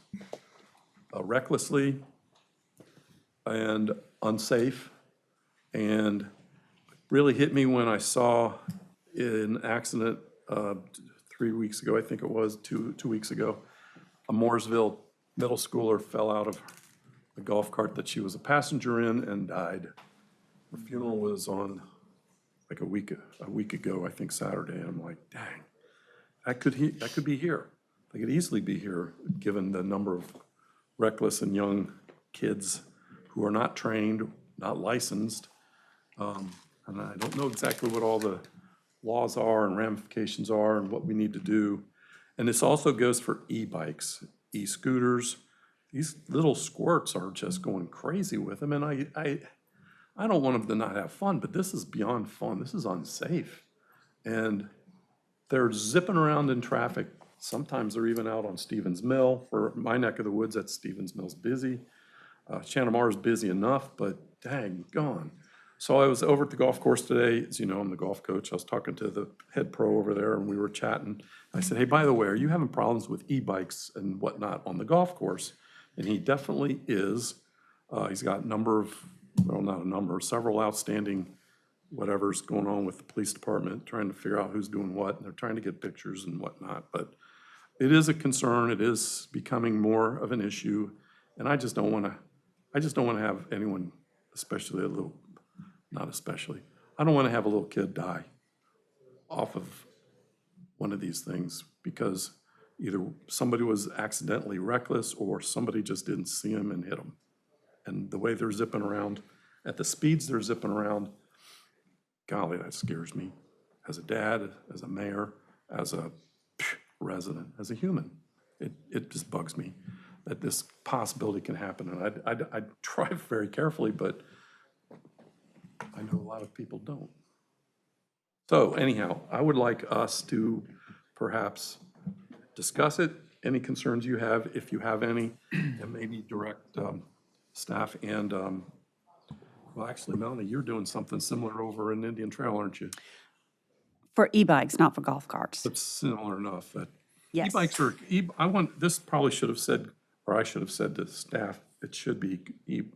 recklessly and unsafe. And really hit me when I saw an accident 3 weeks ago, I think it was, two weeks ago. A Mooresville middle schooler fell out of a golf cart that she was a passenger in and died. Her funeral was on like a week ago, I think Saturday, and I'm like, dang, that could be here. They could easily be here, given the number of reckless and young kids who are not trained, not licensed. And I don't know exactly what all the laws are and ramifications are and what we need to do. And this also goes for e-bikes, e-scooters. These little squirts are just going crazy with them, and I don't want them to not have fun, but this is beyond fun. This is unsafe. And they're zipping around in traffic. Sometimes they're even out on Stevens Mill. For my neck of the woods, that Stevens Mill's busy. Shanamara's busy enough, but dang gone. So I was over at the golf course today. As you know, I'm the golf coach. I was talking to the head pro over there, and we were chatting. I said, hey, by the way, are you having problems with e-bikes and whatnot on the golf course? And he definitely is. He's got several outstanding whatever's going on with the police department, trying to figure out who's doing what, and they're trying to get pictures and whatnot. But it is a concern. It is becoming more of an issue, and I just don't want to have anyone, especially a little, not especially, I don't want to have a little kid die off of one of these things because either somebody was accidentally reckless or somebody just didn't see him and hit him. And the way they're zipping around, at the speeds they're zipping around, golly, that scares me. As a dad, as a mayor, as a resident, as a human, it just bugs me that this possibility can happen. And I drive very carefully, but I know a lot of people don't. So anyhow, I would like us to perhaps discuss it, any concerns you have, if you have any, and maybe direct staff and, well, actually, Melanie, you're doing something similar over in Indian Trail, aren't you? For e-bikes, not for golf carts. It's similar enough that Yes. e-bikes are, this probably should have said, or I should have said to staff, it should be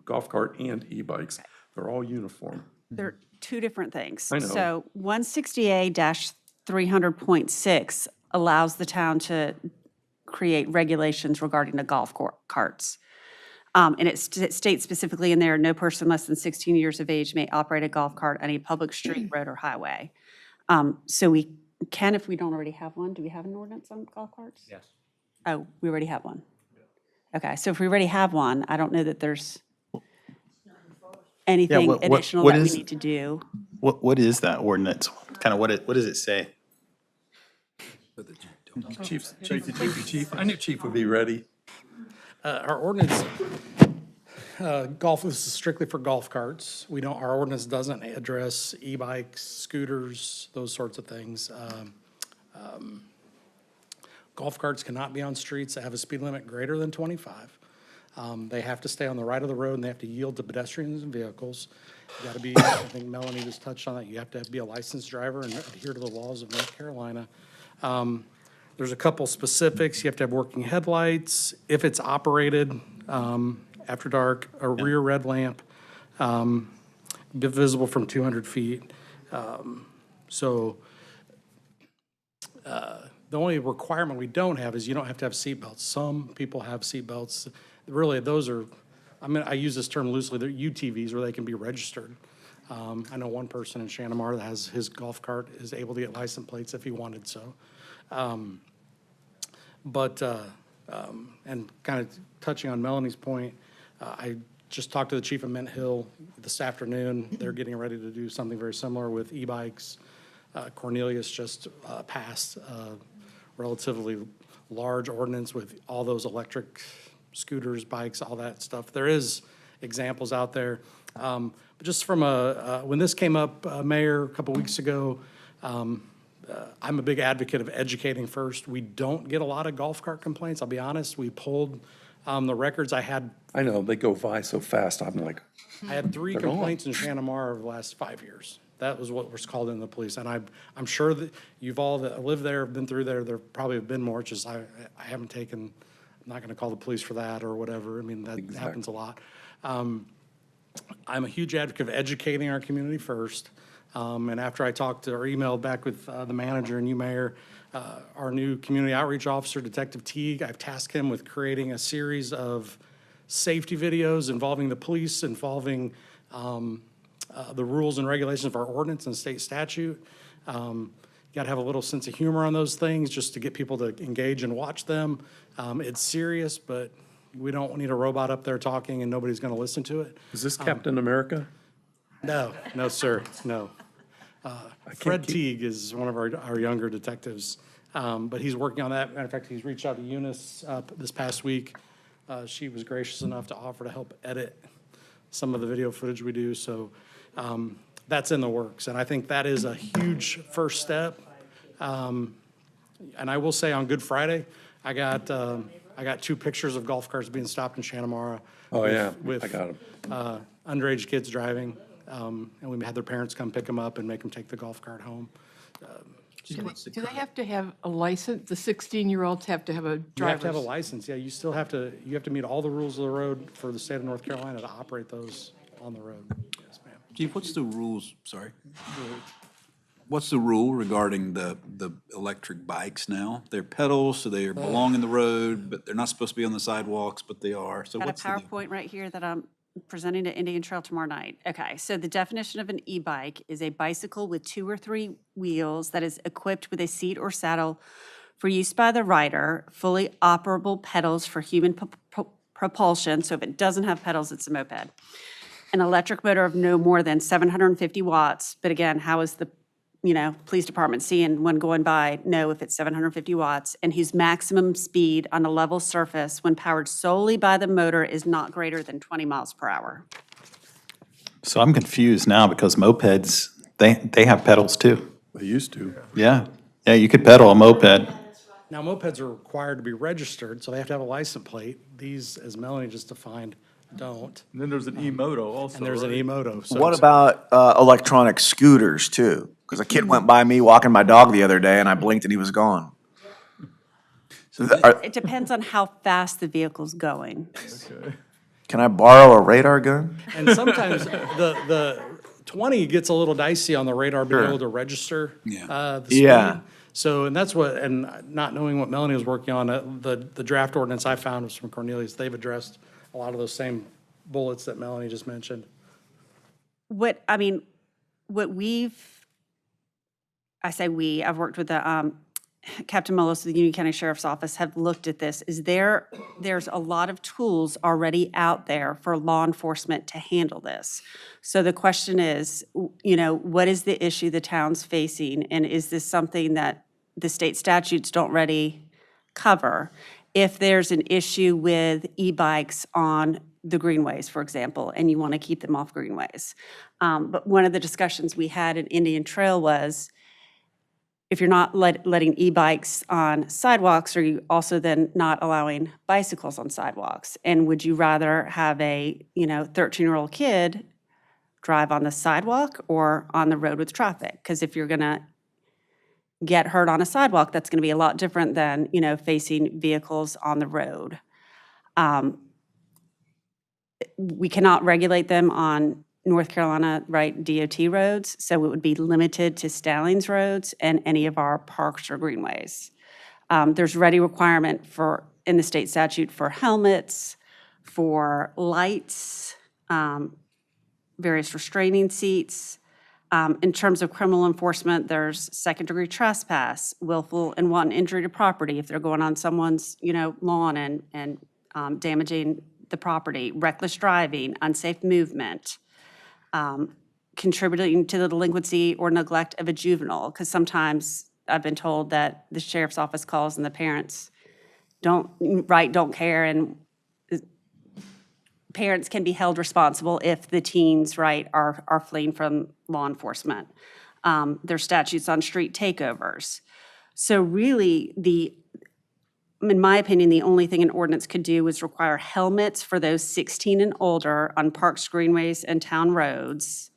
golf cart and e-bikes. They're all uniform. They're two different things. I know. So 160A-300.6 allows the town to create regulations regarding the golf carts. And it states specifically in there, no person less than 16 years of age may operate a golf cart on a public street, road, or highway. So we can, if we don't already have one. Do we have an ordinance on golf carts? Yes. Oh, we already have one. Okay, so if we already have one, I don't know that there's anything additional that we need to do. What is that ordinance? Kind of what does it say? Chief, I knew Chief would be ready. Our ordinance, golf is strictly for golf carts. Our ordinance doesn't address e-bikes, scooters, those sorts of things. Golf carts cannot be on streets that have a speed limit greater than 25. They have to stay on the right of the road, and they have to yield to pedestrians and vehicles. You got to be, I think Melanie just touched on that, you have to be a licensed driver and adhere to the laws of North Carolina. There's a couple specifics. You have to have working headlights. If it's operated after dark, a rear red lamp, be visible from 200 feet. The only requirement we don't have is you don't have to have seatbelts. Some people have seatbelts. Really, those are, I use this term loosely, they're UTVs where they can be registered. I know one person in Shantamar that has his golf cart is able to get license plates if he wanted so. And kind of touching on Melanie's point, I just talked to the chief of Mint Hill this afternoon. They're getting ready to do something very similar with e-bikes. Cornelius just passed a relatively large ordinance with all those electric scooters, bikes, all that stuff. There is examples out there. But just from when this came up, Mayor, a couple weeks ago, I'm a big advocate of educating first. We don't get a lot of golf cart complaints, I'll be honest. We pulled the records. I know, they go by so fast, I'm like. I had 3 They're gone. complaints in Shantamar over the last 5 years. That was what was called in the police. And I'm sure that you've all that live there, been through there, there probably have been more, just I haven't taken, I'm not gonna call the police for that or whatever. I mean, that happens a lot. I'm a huge advocate of educating our community first. And after I talked or emailed back with the manager and you, Mayor, our new community outreach officer, Detective Teague, I've tasked him with creating a series of safety videos involving the police, involving the rules and regulations of our ordinance and state statute. You got to have a little sense of humor on those things just to get people to engage and watch them. It's serious, but we don't need a robot up there talking and nobody's going to listen to it. Is this Captain America? No, no, sir, no. Fred Teague is one of our younger detectives, but he's working on that. Matter of fact, he's reached out to Eunice this past week. She was gracious enough to offer to help edit some of the video footage we do, so that's in the works. And I think that is a huge first step. And I will say on Good Friday, I got 2 pictures of golf carts being stopped in Shantamara. Oh, yeah, with I got them. Underage kids driving, and we had their parents come pick them up and make them take the golf cart home. Do they have to have a license? The 16-year-olds have to have a You driver's? have to have a license, yeah, you still have to meet all the rules of the road for the state of North Carolina to operate those on the road. Yes, ma'am. Chief, what's the rules, sorry? What's the rule regarding the electric bikes now? They're pedals, so they belong in the road, but they're not supposed to be on the sidewalks, but they are. So Got a what's the deal? PowerPoint right here that I'm presenting to Indian Trail tomorrow night. Okay, so the definition of an e-bike is a bicycle with 2 or 3 wheels that is equipped with a seat or saddle for use by the rider, fully operable pedals for human propulsion. So if it doesn't have pedals, it's a moped. An electric motor of no more than 750 watts. But again, how is the police department seeing one going by know if it's 750 watts, and whose maximum speed on a level surface when powered solely by the motor is not greater than 20 miles per hour. So I'm confused now because mopeds, they have pedals too. They used to. Yeah, yeah, you could pedal a moped. Now, mopeds are required to be registered, so they have to have a license plate. These, as Melanie just defined, don't. And then there's an e-moto also. And there's an right? e-moto. So What it's- about electronic scooters too? Because a kid went by me walking my dog the other day and I blinked and he was gone. So It depends on how fast the vehicle's going. can I borrow a radar gun? And sometimes the 20 gets a little dicey on the radar being Sure. able to register the speed. Yeah. So, and that's what, and not knowing what Melanie was working on, the draft ordinance I found was from Cornelius. They've addressed a lot of those same bullets that Melanie just mentioned. What I've worked with the Captain Mullis of the Union County Sheriff's Office, have looked at this, is there's a lot of tools already out there for law enforcement to handle this. So the question is, what is the issue the town's facing, and is this something that the state statutes don't already cover? If there's an issue with e-bikes on the greenways, for example, and you want to keep them off greenways. But one of the discussions we had in Indian Trail was, if you're not letting e-bikes on sidewalks, are you also then not allowing bicycles on sidewalks? And would you rather have a, 13-year-old kid drive on the sidewalk or on the road with traffic? Because if you're going to get hurt on a sidewalk, that's going to be a lot different than, facing vehicles on the road. We cannot regulate them on North Carolina, right, DOT roads, so it would be limited to Stallings roads and any of our parks or greenways. There's ready requirement in the state statute for helmets, for lights, various restraining seats. In terms of criminal enforcement, there's second-degree trespass, willful and wanton injury to property if they're going on someone's, lawn and damaging the property, reckless driving, unsafe movement, contributing to the delinquency or neglect of a juvenile, because sometimes I've been told that the sheriff's office calls and the parents don't care, and parents can be held responsible if the teens, are fleeing from law enforcement. There's statutes on street takeovers. So really, in my opinion, the only thing an ordinance could do is require helmets for those 16 and older on parks, greenways, and town roads.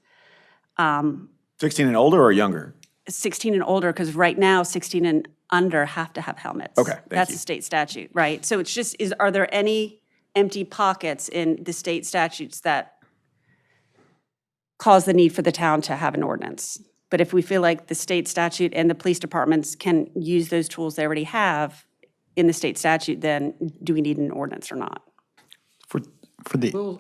16 and older or younger? 16 and older, because right now, 16 and under have to have helmets. Okay, thank That's you. a state statute, right? So it's just, are there any empty pockets in the state statutes that cause the need for the town to have an ordinance? But if we feel like the state statute and the police departments can use those tools they already have in the state statute, then do we need an ordinance or not?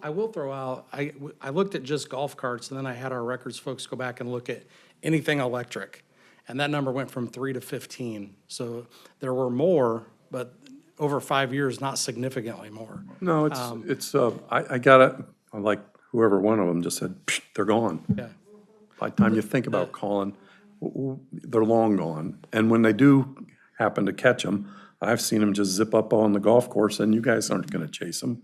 I will throw out, I looked at just golf carts, and then I had our records folks go back and look at anything electric. And that number went from 3 to 15. So there were more, but over 5 years, not significantly more. No, I got it, like whoever one of them just said, "Psh, they're gone." Yeah. By the time you think about calling, they're long gone. And when they do happen to catch them, I've seen them just zip up on the golf course, and you guys aren't going to chase them.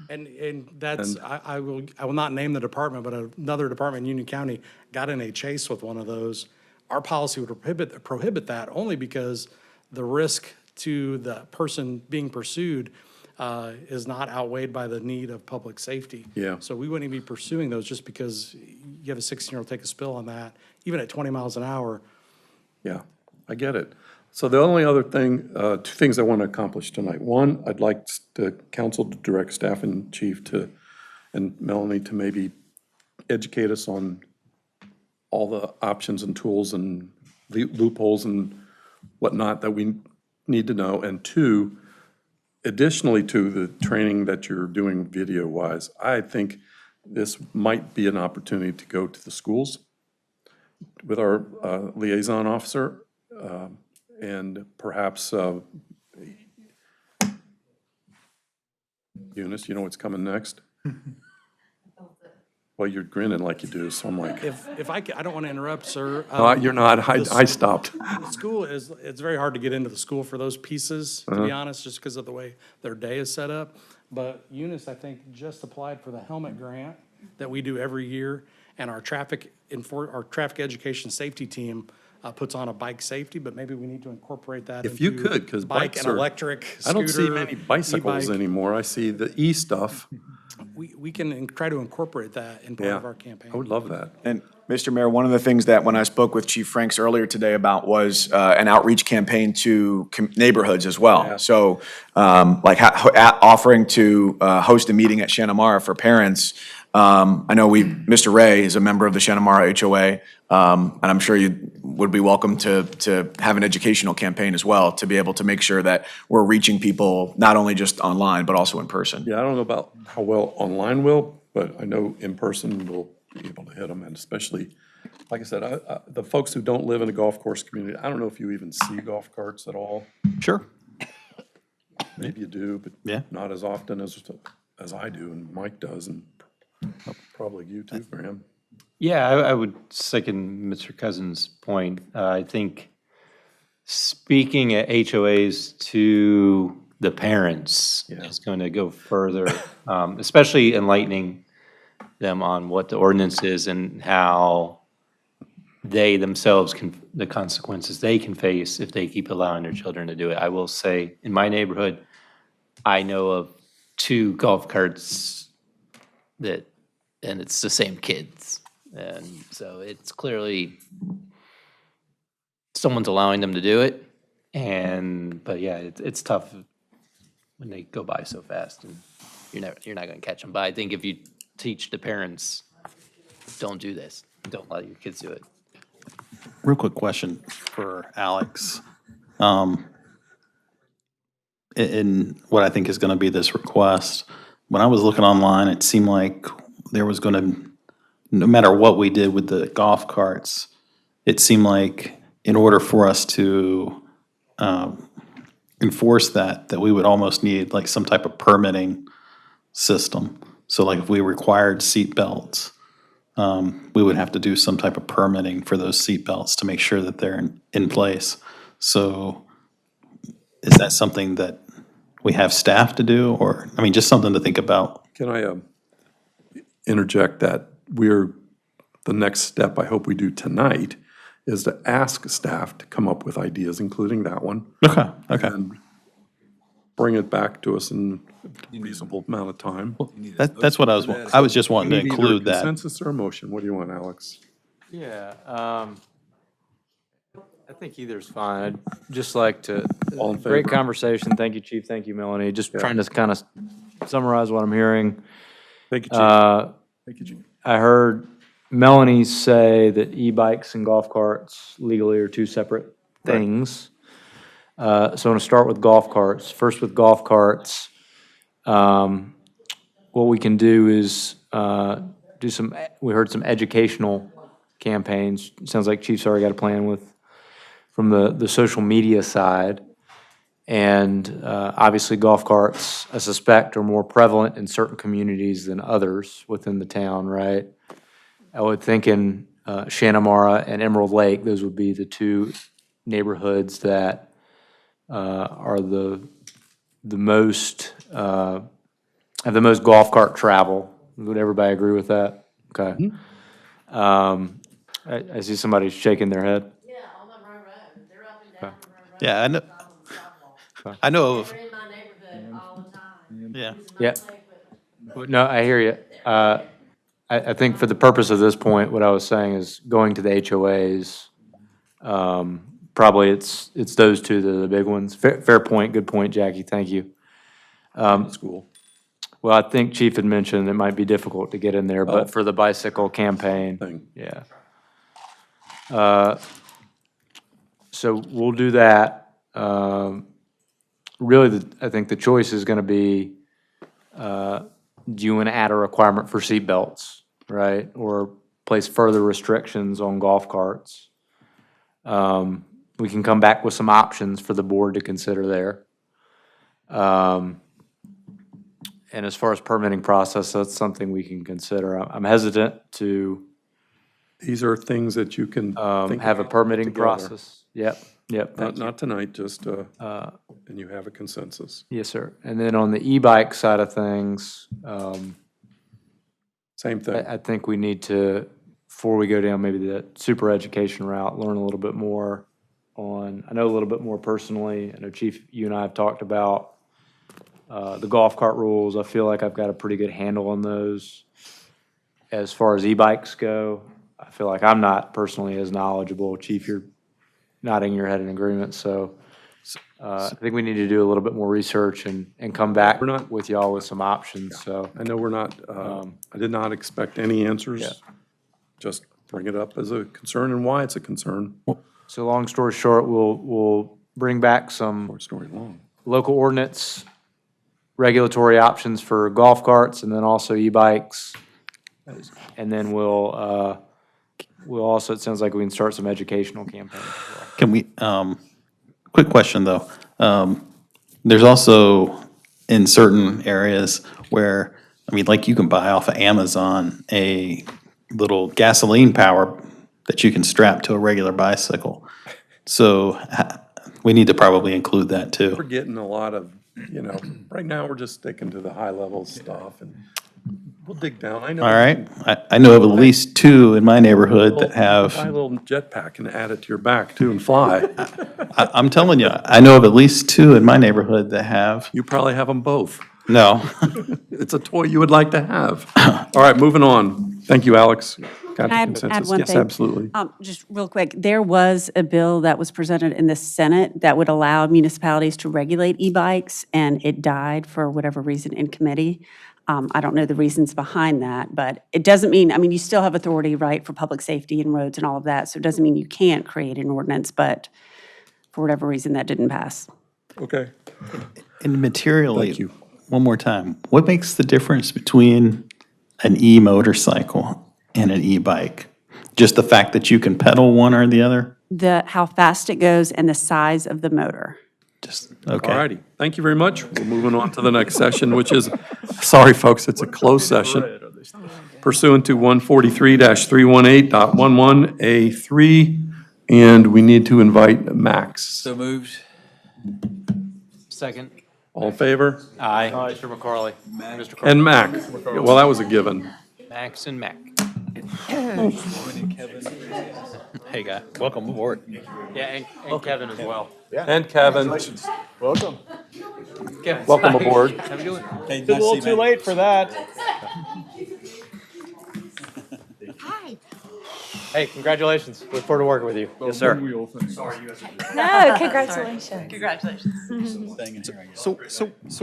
And that's, I will not name the department, but another department in Union County got in a chase with one of those. Our policy would prohibit that only because the risk to the person being pursued is not outweighed by the need of public safety. Yeah. So we wouldn't even be pursuing those just because you have a 16-year-old take a spill on that, even at 20 miles an hour. Yeah, I get it. So the only other thing, 2 things I want to accomplish tonight. One, I'd like the council to direct staff and chief and Melanie to maybe educate us on all the options and tools and loopholes and whatnot that we need to know. And 2, additionally to the training that you're doing video-wise, I think this might be an opportunity to go to the schools with our liaison officer, and perhaps, Eunice, you know what's coming next? Well, you're grinning like you do, so I'm like, If I don't want to interrupt, sir. no, you're not. I stopped. The school it's very hard to get into the school for those pieces, to be honest, just because of the way their day is set up. But Eunice, I think, just applied for the helmet grant that we do every year, and our traffic education safety team puts on a bike safety, but maybe we need to incorporate that If you into could, because bike bikes and are. electric, I don't see scooter, many bicycles e-bike. anymore. I see the e-stuff. We can try to incorporate that in part Yeah, of our campaign. I would love that. And Mr. Mayor, one of the things that when I spoke with Chief Franks earlier today about was an outreach campaign to neighborhoods as well. Yeah. So offering to host a meeting at Shanamara for parents. I know Mr. Ray is a member of the Shanamara HOA, and I'm sure you would be welcome to have an educational campaign as well, to be able to make sure that we're reaching people not only just online, but also in person. Yeah, I don't know about how well online will, but I know in person we'll be able to hit them, and especially, like I said, the folks who don't live in a golf course community, I don't know if you even see golf carts at all. Sure. Maybe you do, but Yeah. not as often as I do, and Mike does, and probably you too, Graham. Yeah, I would second Mr. Cousins' point. I think speaking at HOAs to the parents is going to go further, especially enlightening them on what the ordinance is and how they themselves can, the consequences they can face if they keep allowing their children to do it. I will say, in my neighborhood, I know of 2 golf carts that, and it's the same kids. And so it's clearly someone's allowing them to do it. But yeah, it's tough when they go by so fast and you're not gonna catch them. But I think if you teach the parents, don't do this, don't let your kids do it. Real quick question for Alex. In what I think is going to be this request, when I was looking online, it seemed like there was going to, no matter what we did with the golf carts, it seemed like in order for us to enforce that we would almost need like some type of permitting system. So like if we required seat belts, we would have to do some type of permitting for those seat belts to make sure that they're in place. So is that something that we have staff to do, or, I mean, just something to think about? Can I interject that the next step I hope we do tonight is to ask staff to come up with ideas, including that one. Okay. And bring it back to us in a reasonable amount of time. That's what I was just wanting to We need either a include that. consensus or a motion. What do you want, Alex? Yeah, I think either's fine. I'd just like to, All in great favor? conversation. Thank you, Chief. Thank you, Melanie. Just Yeah. trying to kind of summarize what I'm hearing. Thank you, Chief. Thank you, Chief. I heard Melanie say that e-bikes and golf carts legally are 2 separate things. So I'm going to start with golf carts. First with golf carts, what we can do is we heard some educational campaigns. Sounds like Chief's already got a plan from the social media side. And obviously golf carts, I suspect, are more prevalent in certain communities than others within the town, right? I would think in Shannamara and Emerald Lake, those would be the 2 neighborhoods that are the most, have the most golf cart travel. Would everybody agree with that? Okay. I see somebody shaking their head. Yeah, I know. I know of. Yeah. Yeah. No, I hear you. I think for the purpose of this point, what I was saying is going to the HOAs, probably it's those 2 that are the big ones. Fair point, good point, Jackie, thank you. School. Well, I think Chief had mentioned it might be difficult to get in there, but for the bicycle campaign, yeah. So we'll do that. Really, I think the choice is gonna be, do you want to add a requirement for seat belts, right? Or place further restrictions on golf carts? We can come back with some options for the board to consider there. And as far as permitting process, that's something we can consider. I'm hesitant to These are things that you can think have a about permitting together. process. Yep. Not tonight, just, and you have a consensus. Yes, sir. And then on the e-bike side of things, Same thing. I think we need to, before we go down maybe the super education route, learn a little bit more I know a little bit more personally. I know, Chief, you and I have talked about the golf cart rules. I feel like I've got a pretty good handle on those. As far as e-bikes go, I feel like I'm not personally as knowledgeable. Chief, you're nodding your head in agreement, so I think we need to do a little bit more research and come back with y'all with some options, so. I know we're not, I did not expect any answers. Just bring it up as a concern and why it's a concern. So long story short, we'll bring back some local ordinance regulatory options for golf carts and then also e-bikes. And then we'll also, it sounds like we can start some educational campaigns as well. Can we, quick question though. There's also in certain areas where, I mean, like you can buy off of Amazon a little gasoline power that you can strap to a regular bicycle. So we need to probably include that too. We're getting a lot of, right now, we're just sticking to the high-level stuff, and We'll dig down, I know. All right? I know of at least two in my neighborhood that Buy have, a little jetpack and add it to your back too and fly. I'm telling you, I know of at least two in my neighborhood that have. You probably have them both. No. It's a toy you would like to have. All right, moving on. Thank you, Alex. Got Can the I consensus. add one Yes, thing? absolutely. Just real quick, there was a bill that was presented in the Senate that would allow municipalities to regulate e-bikes, and it died for whatever reason in committee. I don't know the reasons behind that, but it doesn't mean, I mean, you still have authority, right, for public safety and roads and all of that, so it doesn't mean you can't create an ordinance, but for whatever reason, that didn't pass. Okay. And materially, Thank you. one more time, what makes the difference between an e-motorcycle and an e-bike? Just the fact that you can pedal one or the other? How fast it goes and the size of the motor. Okay. All righty. Thank you very much. We're moving on to the next session, which is, sorry, folks, it's a closed session pursuant to 143-318.11A3, and we need to invite Max. So moved. Second. All in favor? Aye. Mr. McCarley. Mr. Carl. And Mac. Well, that was a given. Max and Mac. Hey, guy, welcome aboard. Yeah, and Kevin as well. And Kevin. Welcome. Welcome aboard. How we doing? It's a little too late for that. Hey, congratulations. Look forward to working with you. Yes, sir. No, congratulations. Congratulations. So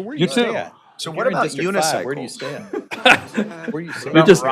where do You too. at? So what about unicycles? Where do you stay at? Where do you stay? You're just,